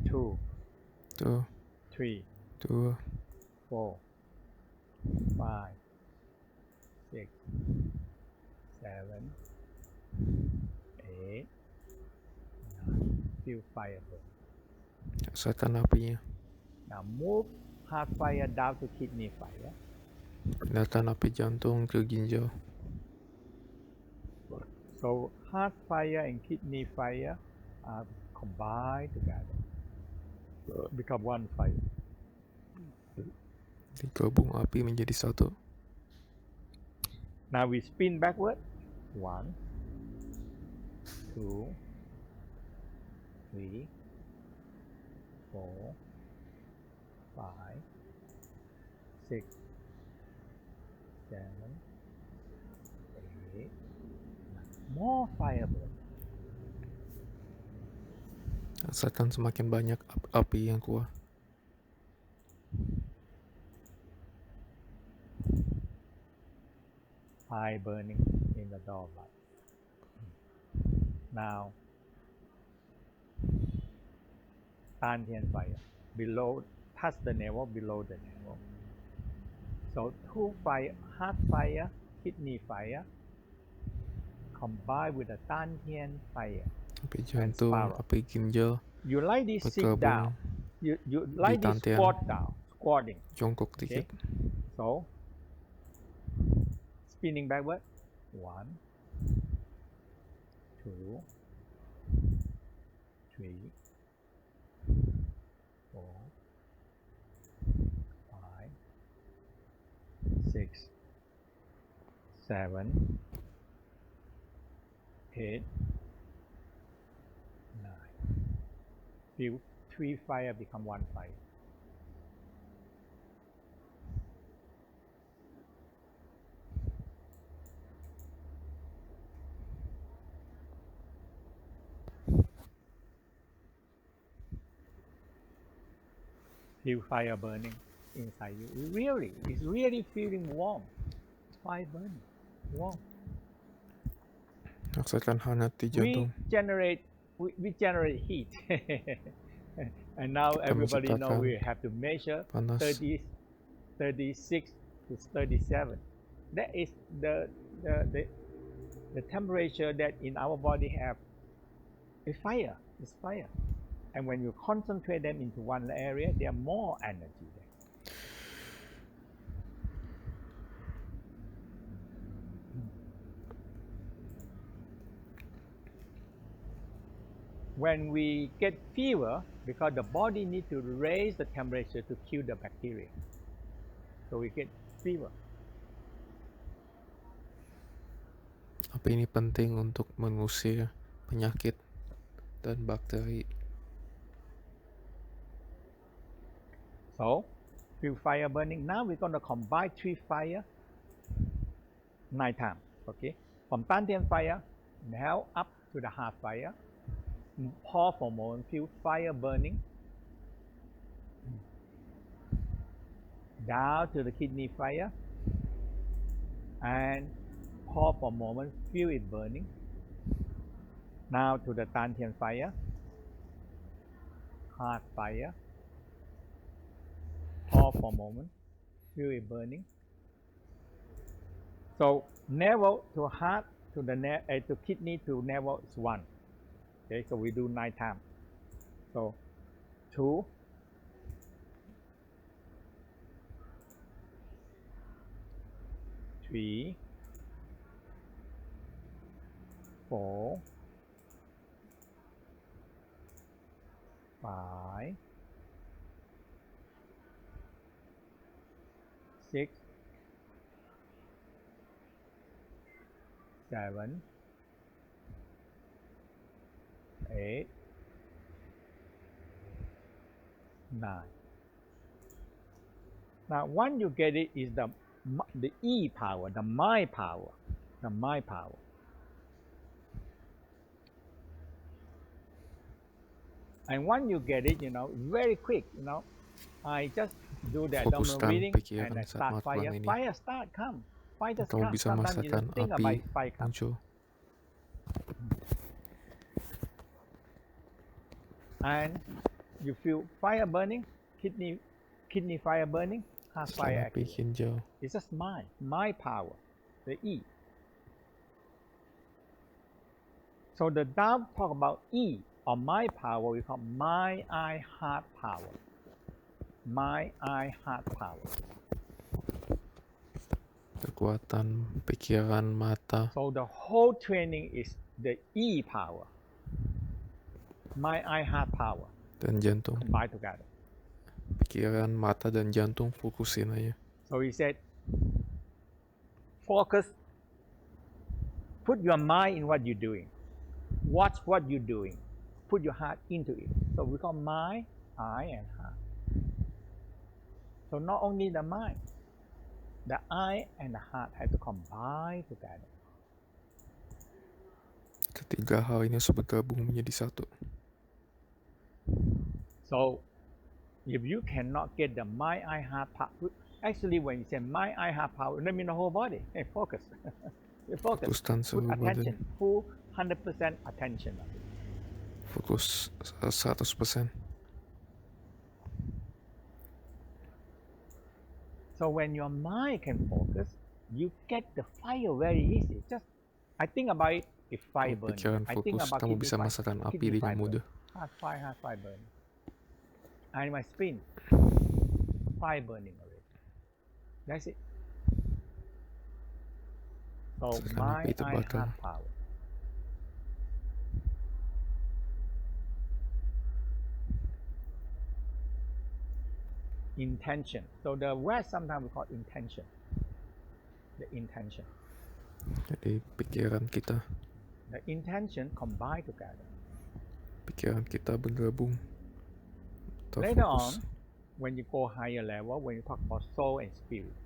2, 2, 3, 2, 4, 5, 6, 7, 8, 9. Feel fire burn. rasakan apinya. Now move heart fire down to kidney fire. Pindahkan api jantung ke ginjal. So heart fire and kidney fire are combined together, become one fire. Digabung api menjadi satu. Now we spin backward. 1, 2, 3, 4, 5, 6, 7, 8, 9. More fire burn. Rasakan semakin banyak api yang keluar. Fire burning in the gallbladder. Now, Tantian fire below, touch the navel, below the navel. So two fire, heart fire, kidney fire, combined with the Tantian fire. Api jantung, spiral. api ginjal, You like this sit bergabung down. You like this Tantian. squat down, squatting. jongkok Okay. dikit. So spinning backward. 1, 2, 3, 4, 5, 6, 7, 8, 9. Feel 3 fire become 1 fire. Feel fire burning inside you. It's really feeling warm. Fire burning, warm. Rasakan hangat di jantung. We generate heat. And now everybody know we have to measure Panas. 36 to 37. That is the temperature that in our body have is fire. It's fire. And when you concentrate them into one area, there are more energy there. When we get fever, because the body needs to raise the temperature to kill the bacteria, so we get fever. Api ini penting untuk mengusir penyakit dan bakteri. So, feel fire burning. Now we're going to combine 3 fire 9 times. Okay, from Tantian fire, now up to the heart fire. Pause for a moment, feel fire burning. Down to the kidney fire. And pause for a moment, feel it burning. Now to the Tantian fire. Heart fire. Pause for a moment, feel it burning. So navel to heart to the to kidney to navel is 1. Okay, so we do 9 times. So 2, 3, 4, 5, 6, 7, 8, 9. Now, once you get it, is the E power, the mind power, the mind power. And once you get it, very quick, I just do the abdominal Fokuskan breathing and pikiran I saat start fire. melakukan ini. Fire start, come. Fire just Kamu come. bisa Sometimes you merasakan don't think api about fire come. muncul. And you feel fire burning, kidney fire burning, heart fire Api active. ginjal. It's just mind power, the E. So the down talk about E or mind power, we call mind, eye, heart power. Mind, eye, heart power. kekuatan pikiran, mata. So the whole training is the E power, mind, eye, heart power Dan jantung. combined together. Pikiran, mata, dan jantung fokusin aja. So he said, focus, put your mind in what you're doing, watch what you're doing, put your heart into it. So we call mind, eye, and heart. So not only the mind, the eye and the heart have to combine together. Ketiga hal ini harus bergabung menjadi satu. So if you cannot get the mind, eye, heart part, actually when you say mind, eye, heart power, that means the whole body. Hey, focus. You focus. Fokuskan Put seluruh attention. badan. Full 100% attention. Fokus 100%. So when your mind can focus, you get the fire very easy. Just I think about it, it's fire Kalau burning. pikiran I think fokus, about kamu kidney bisa fire, merasakan api kidney dengan fire mudah. burn. Heart fire burn. And my spine, fire burning already. That's it. So Rasakan mind, api eye, terbakar. heart power. Intention. So the rest sometimes we call intention. The intention. Jadi pikiran kita, The intention combined together. pikiran kita bergabung. Later Terfokus. on, when you go higher level, when you talk about soul and spirit,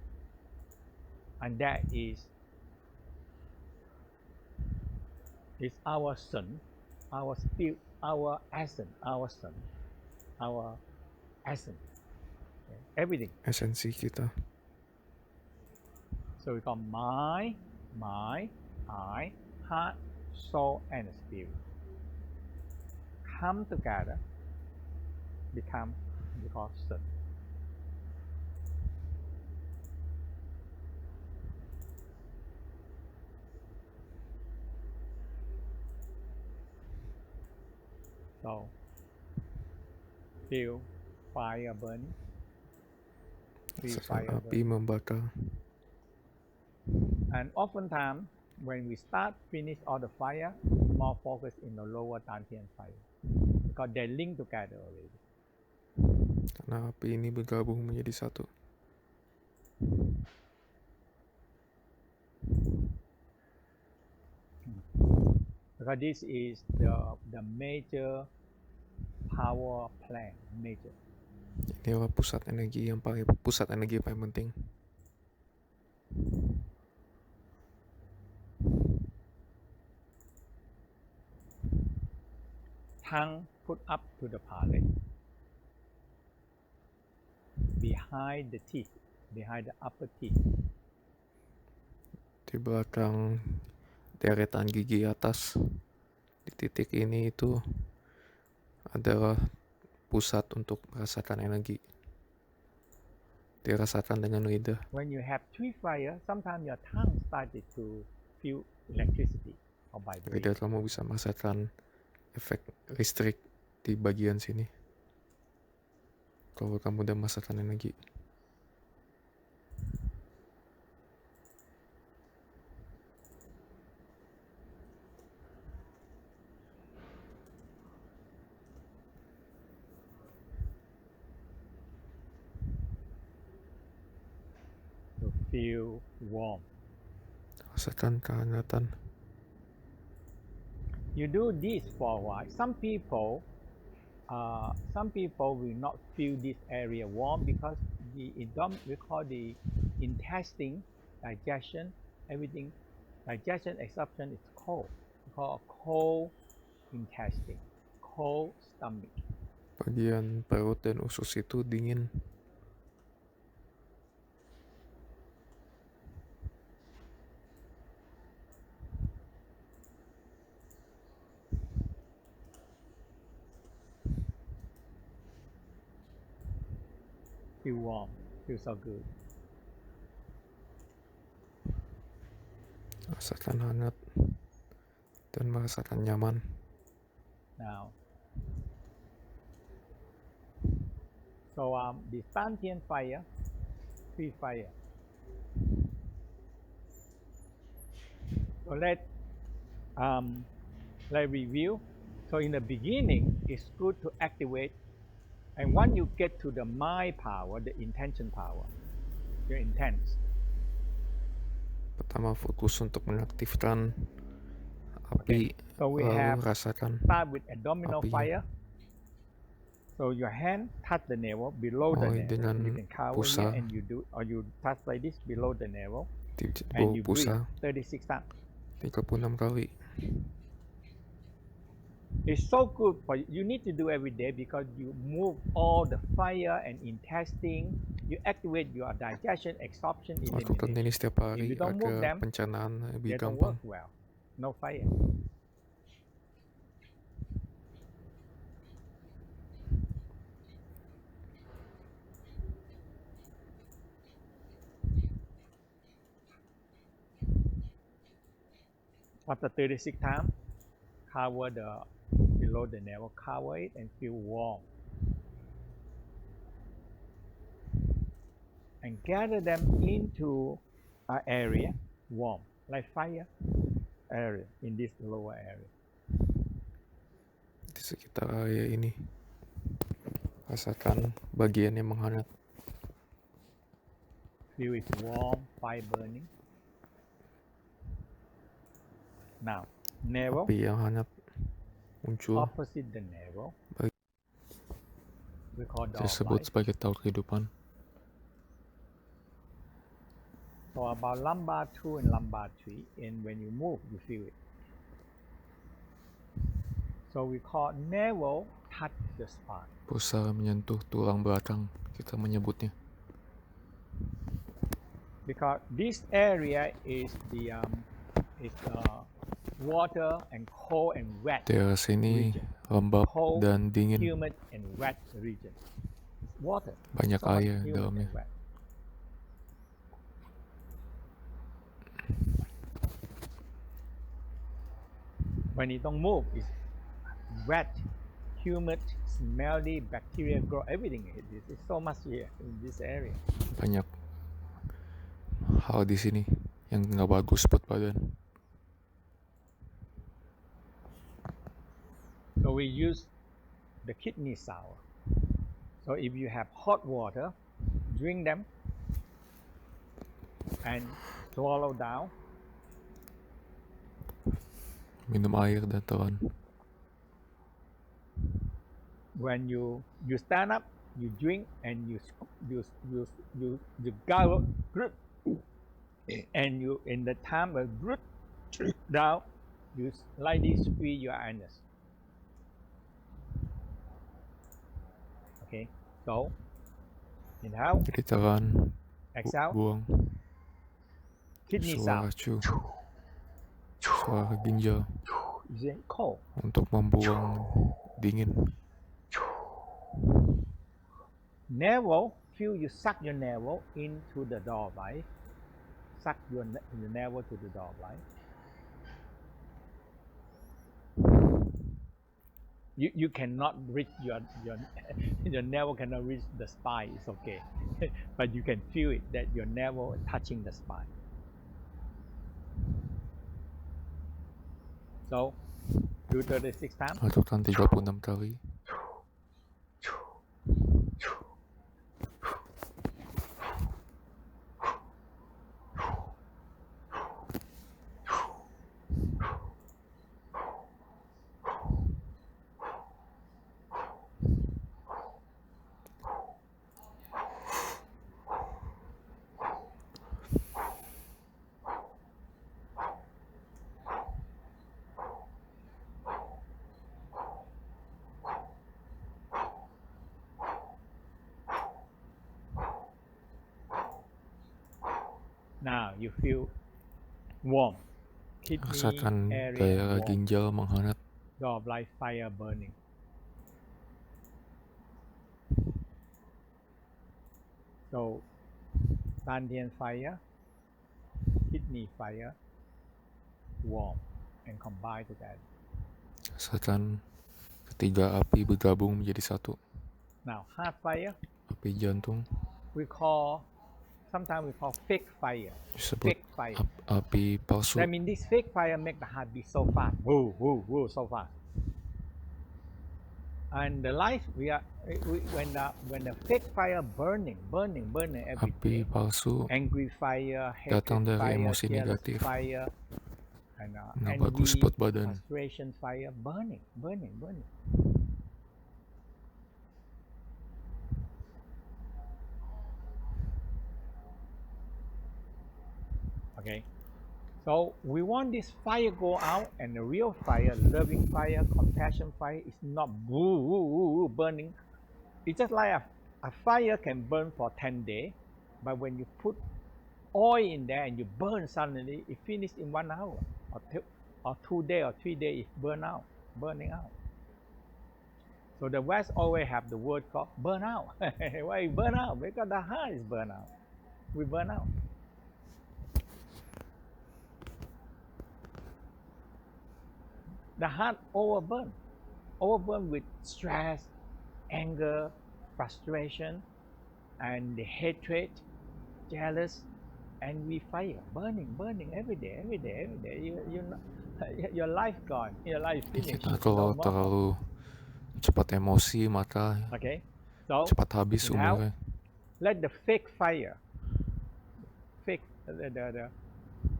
and that is our sun, our spirit, our essence, our sun, our essence, okay? Everything. Esensi kita. So we call mind, eye, heart, soul, and spirit. Come together, become we call sun. So feel fire burning. Feel Rasakan fire api burning. membakar. And oftentimes, when we start finish all the fire, more focus in the lower Tantian Fire. Because they link together already. Karena api ini bergabung menjadi satu. Because this is the major power plant, major. Ini adalah pusat energi yang paling penting. Tongue put up to the palate, behind the teeth, behind the upper teeth. Di belakang deretan gigi atas, di titik ini itu adalah pusat untuk merasakan energi. Dirasakan dengan lidah. When you have three fire, sometimes your tongue started to feel electricity or vibration. Lidah kamu bisa merasakan efek listrik di bagian sini. Kalau kamu udah merasakan energi. To feel warm. Rasakan kehangatan. You do this for a while. Some people will not feel this area warm because we call the intestine, digestion, everything. Digestion absorption is cold. We call a cold intestine, cold stomach. Bagian perut dan usus itu dingin. Feel warm, feel so good. Rasakan hangat dan merasakan nyaman. Now, so the Tantian Fire, three fire. So let's review. So in the beginning, it's good to activate, and when you get to the mind power, the intention power, your intents. Pertama fokus untuk mengaktifkan api, So we lalu have rasakan start with abdominal apinya. fire. So your hand touch the navel below the navel. Dengan You can cover pusa, here and you do, or you touch like this below the navel, di and you breathe pusa 36 times. 36 kali. It's so good for you. You need to do every day because you move all the fire and intestine. You activate your digestion, absorption, Lakukan elimination. ini setiap If hari you don't move agar them, pencernaan lebih they don't gampang. work well. No fire. After 36 times, cover the below the navel, cover it and feel warm. And gather them into an area warm, like fire area in this lower area. Di sekitar area ini, rasakan bagian yang menghangat. Feel it warm, fire burning. Now, navel, Api yang hangat muncul, opposite the navel, we call dog disebut life. sebagai taut kehidupan. So about lumbar 2 and lumbar 3, and when you move, you feel it. So we call navel touch the spine. Pusar menyentuh tulang belakang, kita menyebutnya. Because this area is the water and cold and wet Daerah sini region. lembab Cold, dan dingin, humid and wet region. It's water. banyak So much air humid dalamnya. and wet. When you don't move, it's wet, humid, smelly, bacteria grow, everything. It's so much here in this area. Banyak hal di sini yang nggak bagus buat badan. So we use the kidney sour. So if you have hot water, drink them and swallow down. Minum air dan telan. When you stand up, you drink and you gargle, and you in the time of down, you slightly squeeze your anus. Okay, so inhale, Jadi telan, exhale, buang, kidney suara sound. suara ginjal Is it cold? untuk membuang dingin. Navel, feel you suck your navel into the door light. Suck your navel to the door light. You cannot reach your navel cannot reach the spine. It's okay, but you can feel it that your navel is touching the spine. So do 36 times. Lakukan 36 kali. Now you feel warm. Rasakan Kidney area daerah warm. ginjal menghangat. Door like fire burning. So Tantian Fire, kidney fire, warm and combine together. Rasakan ketiga api bergabung menjadi satu. Now heart fire, Api jantung, we call sometimes we call fake fire. disebut Fake fire. api palsu. That means this fake fire make the heart beat so fast. Woo, woo, woo, so fast. And the life when the fake fire burning every Api day, palsu angry fire, datang hatred dari fire, emosi jealous negatif. fire, and Nggak bagus envy, buat badan. frustration fire, burning. Okay, so we want this fire go out, and the real fire, loving fire, compassion fire, is not burning. It's just like a fire can burn for 10 days, but when you put oil in there and you burn suddenly, it finished in 1 hour, or 2 days or 3 days, it's burning out. So the West always have the word called burn out. Why burn out? Because the heart is burn out. We burn out. The heart overburn with stress, anger, frustration, and the hatred, jealous, envy fire, burning every day. Your life gone, your life finished. Kita kalau terlalu cepat emosi maka Okay, so cepat habis now umurnya. let the fake fire,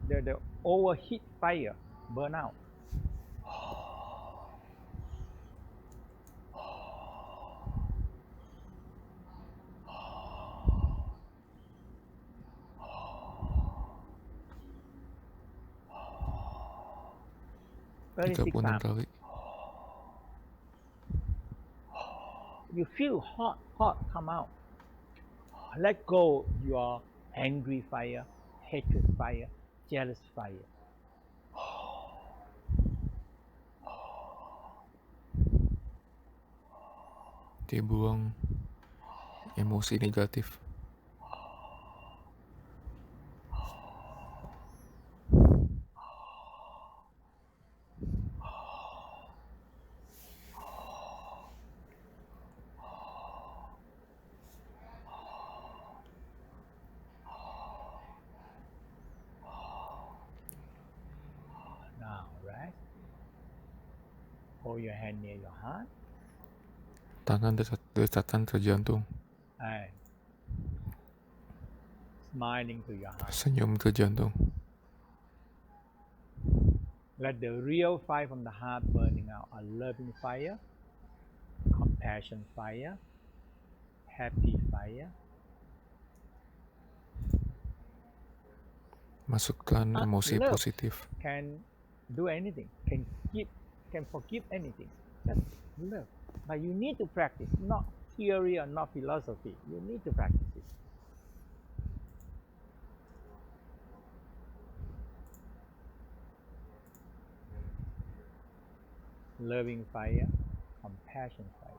the overheat fire burn out. Puluh 36 kali. You feel hot come out. Let go your angry fire, hatred fire, jealous fire. Dia buang emosi negatif. Now, right? Hold your hand near your heart. Tangan dekatkan ke jantung. And smiling to your heart. Senyum ke jantung. Let the real fire from the heart burning out, a loving fire, compassion fire, happy fire. Masukkan emosi Love positif. can do anything, can forgive anything. Just love. But you need to practice, not theory or not philosophy. You need to practice it. Loving fire, compassion fire.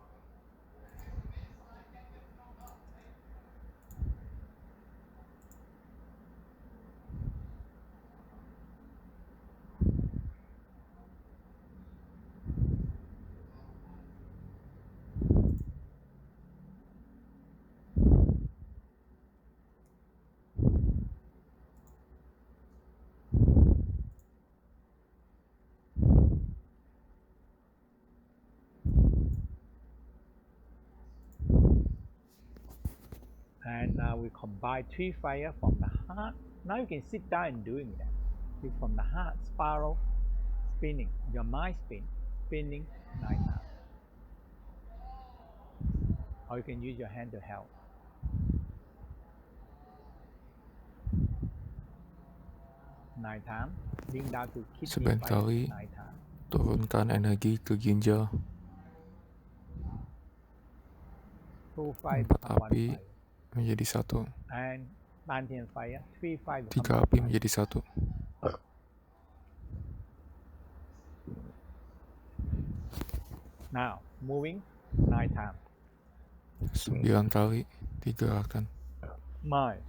And now we combine 3 fire from the heart. Now you can sit down and doing that. From the heart, spiral, spinning. Your mind spinning 9 times. Or you can use your hand to help. Nine times. Bring down to kidney fire 9 times. Turunkan energi ke ginjal. 2 fire 4 become 1 api fire. menjadi 1. And Tantian Fire, 3 fire 3 become 1 api fire. menjadi 1. Now, moving 9 times. 9 kali digerakkan. Mind,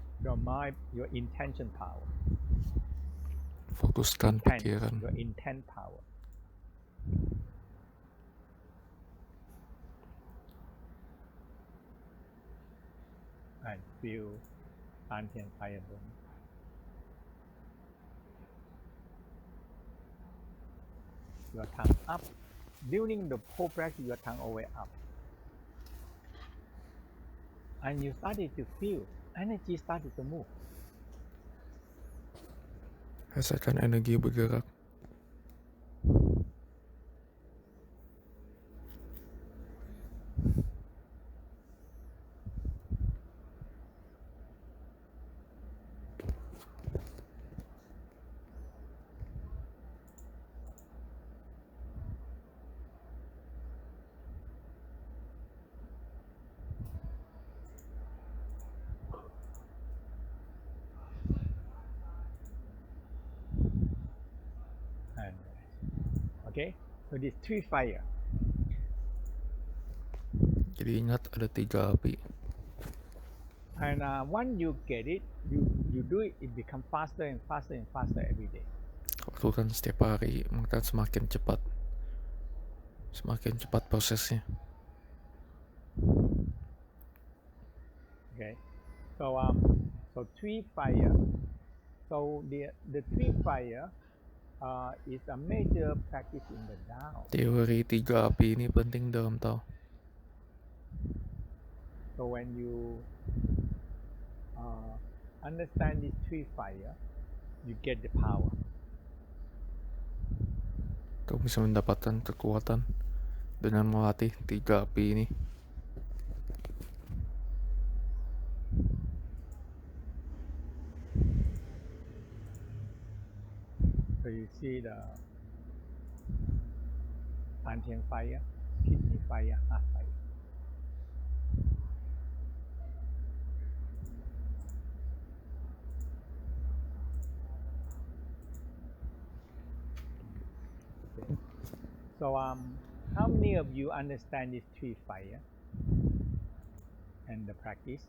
your intention power. Fokuskan pikiran. Your intent power. And feel Tantian Fire burn. Your tongue up. During the whole practice, your tongue always up. And you started to feel energy started to move. Rasakan energi bergerak. And, okay, so these three fire. Jadi ingat ada 3 api. And once you get it, you do it, it becomes faster and faster and faster every day. Lakukan setiap hari, maka semakin cepat prosesnya. Okay, so three fire. So the three fire is a major practice in the Tao. Teori 3 api ini penting dalam Tao. So when you understand these three fire, you get the power. Kau bisa mendapatkan kekuatan dengan melatih 3 api ini. So you see the Tantian Fire, kidney fire, heart fire. Okay. So how many of you understand these three fire and the practice?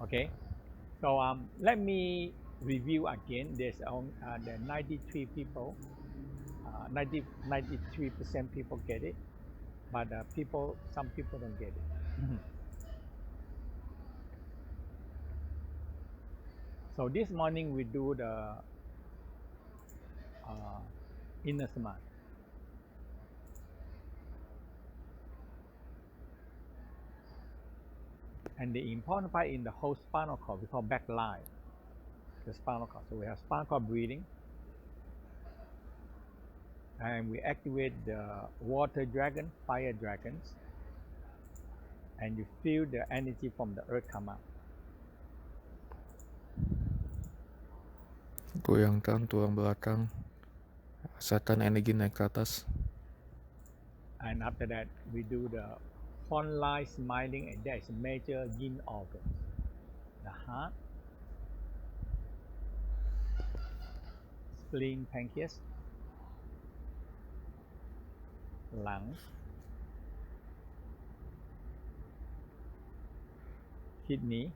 Okay, so let me review again. There's the 93 people, 93% people get it, but some people don't get it. So this morning we do the inner samadhi. And the important part in the whole spinal cord, we call back line, the spinal cord. So we have spinal cord breathing, and we activate the water dragon, fire dragons, and you feel the energy from the earth come out. Goyangkan tulang belakang, rasakan energi naik ke atas. And after that, we do the front line smiling, and that is major yin organ. The heart, spleen, pancreas, lungs, kidney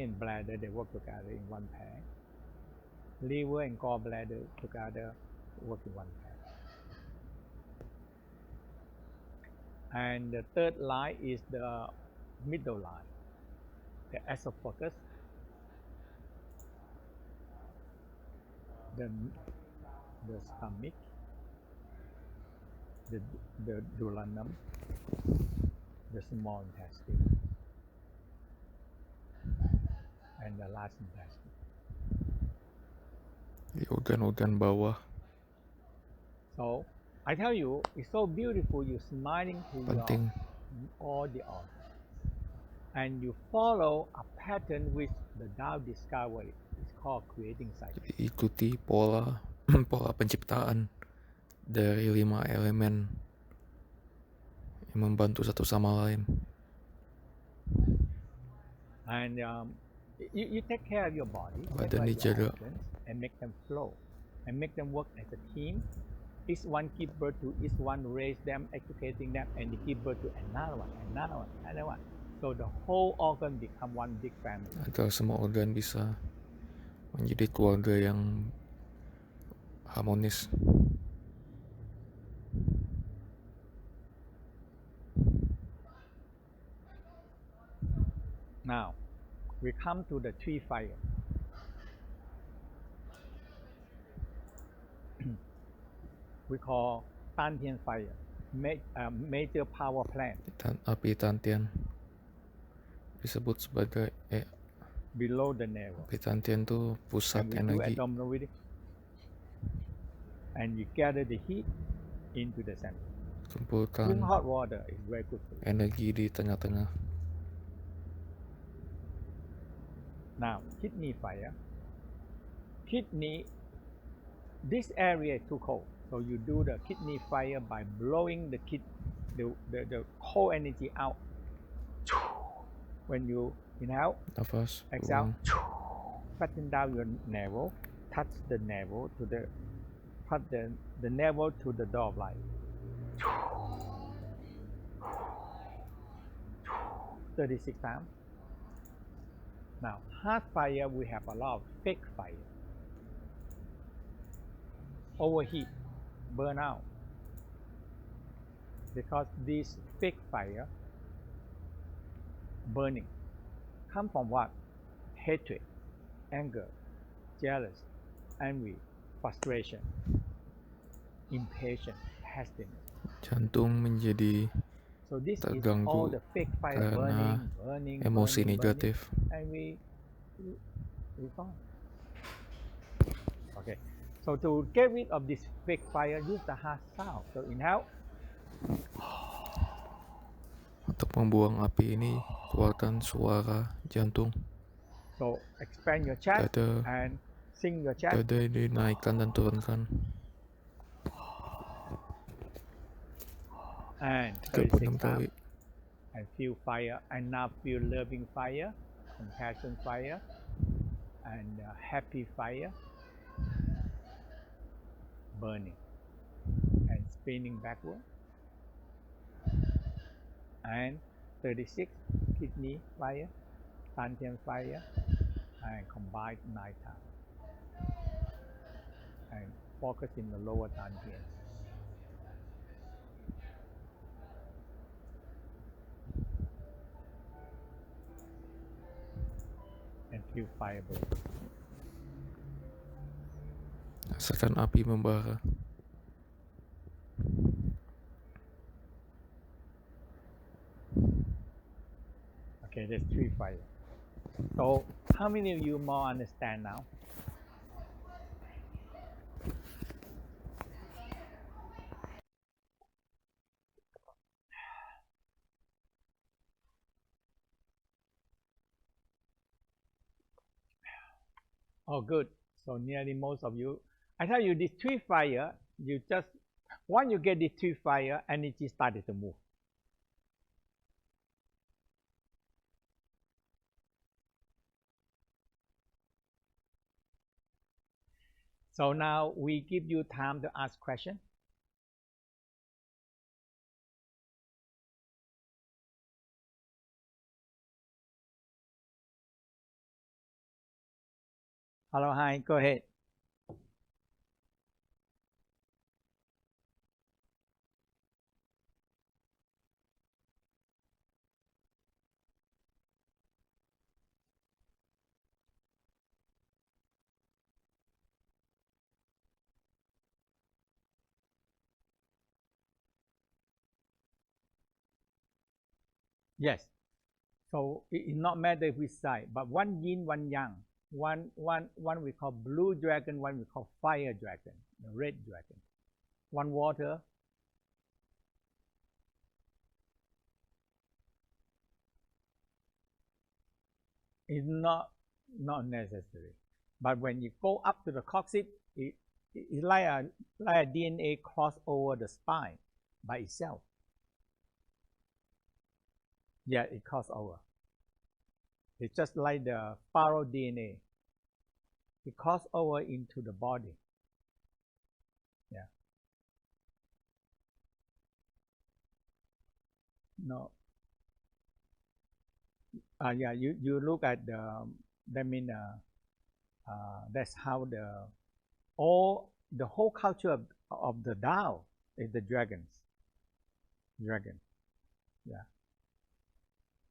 and bladder, they work together in one pair. Liver and gallbladder together work in one pair. And the third line is the middle line, the esophagus, the stomach, the duodenum, the small intestine, and the large intestine. Di organ-organ bawah. So I tell you, it's so beautiful. You're smiling to Penting. all the organs, and you follow a pattern which the Tao discovered. It's called creating cycle. Jadi ikuti pola penciptaan dari 5 elemen yang membantu satu sama lain. And you take care of your body, Badan dijaga. and make them flow, and make them work as a team, each one give birth to each one, raise them, educating them, and they give birth to another one, another one, another one. So the whole organ become one big family. Agar semua organ bisa menjadi keluarga yang harmonis. Now, we come to the three fire. We call Tantian Fire, major power plant. Api Tantian disebut sebagai below the navel. api Tantian itu pusat And we do energi. abdominal breathing. And you gather the heat into the center. Drink Kumpulkan hot water is very good for you. energi di tengah-tengah. Now, kidney fire. Kidney, this area is too cold. So you do the kidney fire by blowing the cold energy out. When you inhale, Nafas, exhale, buang. fatten down your navel, touch the navel to the navel to the door of life. 36 times. Now, heart fire, we have a lot of fake fire. Overheat, burn out. Because this fake fire, burning, come from what? Hatred, anger, jealous, envy, frustration, impatience, hastiness. Jantung menjadi So this is all terganggu the fake fire karena burning, emosi burning, negatif. and we gone. Okay, so to get rid of this fake fire, use the heart sound. So inhale. Untuk membuang api ini, keluarkan suara jantung. So expand your chest Dada, and sing your chest. dada dinaikkan dan turunkan. And 36 36 kali. times. And feel fire. And now feel loving fire, compassion fire, and happy fire, burning and spinning backward. And 36 kidney fire, Tantian fire, and combined 9 times. And focus in the lower Tantian. And feel fire burn. Rasakan api membara. Okay, there's 3 fire. So how many of you more understand now? Oh, good. So nearly most of you. I tell you, this 3 fire, you just, once you get this 3 fire, energy started to move. So now we give you time to ask questions. Hello, hi, go ahead. Yes. So it not matter which side, but one yin, one yang. One we call blue dragon, one we call fire dragon, the red dragon. One water. It's not necessary. But when you go up to the coccyx, it's like a DNA cross over the spine by itself. Yeah, it cross over. It's just like the spiral DNA. It cross over into the body. Yeah. No. Yeah, you look at the, that mean that's how the whole culture of the Tao is the dragons. Dragon, yeah,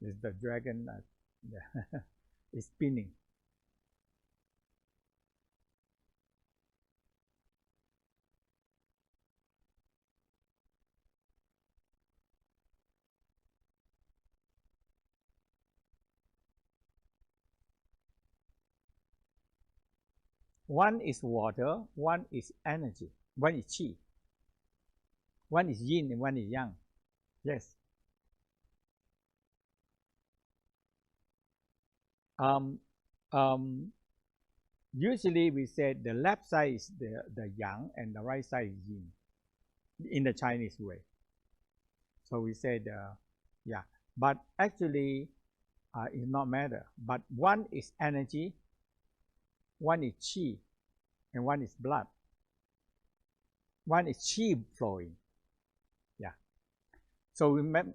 is the dragon. Yeah. Is spinning. One is water, one is energy, one is chi, one is yin and one is yang. Yes. Um, um, Usually we say the left side is the yang and the right side is yin in the Chinese way. So we say yeah, but actually it not matter. But one is energy, one is chi, and one is blood. One is chi flowing. Yeah. So remember,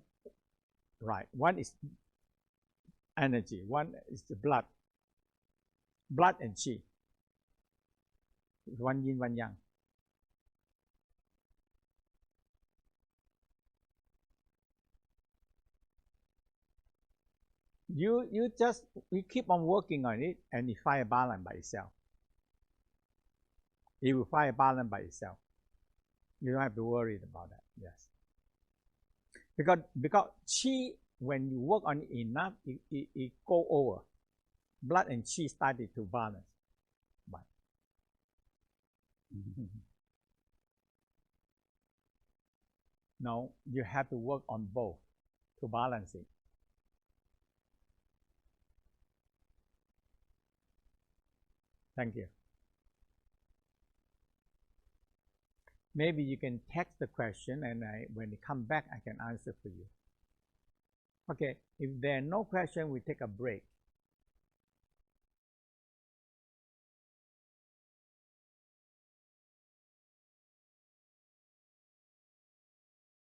right? One is energy, one is the blood and chi. One yin, one yang. You just keep on working on it, and it find a balance by itself. It will find a balance by itself. You don't have to worry about that. Yes. Because chi, when you work on it enough, it go over. Blood and chi started to balance. But no, you have to work on both to balance it. Thank you. Maybe you can text the question, and when it come back, I can answer for you. Okay, if there are no question, we take a break.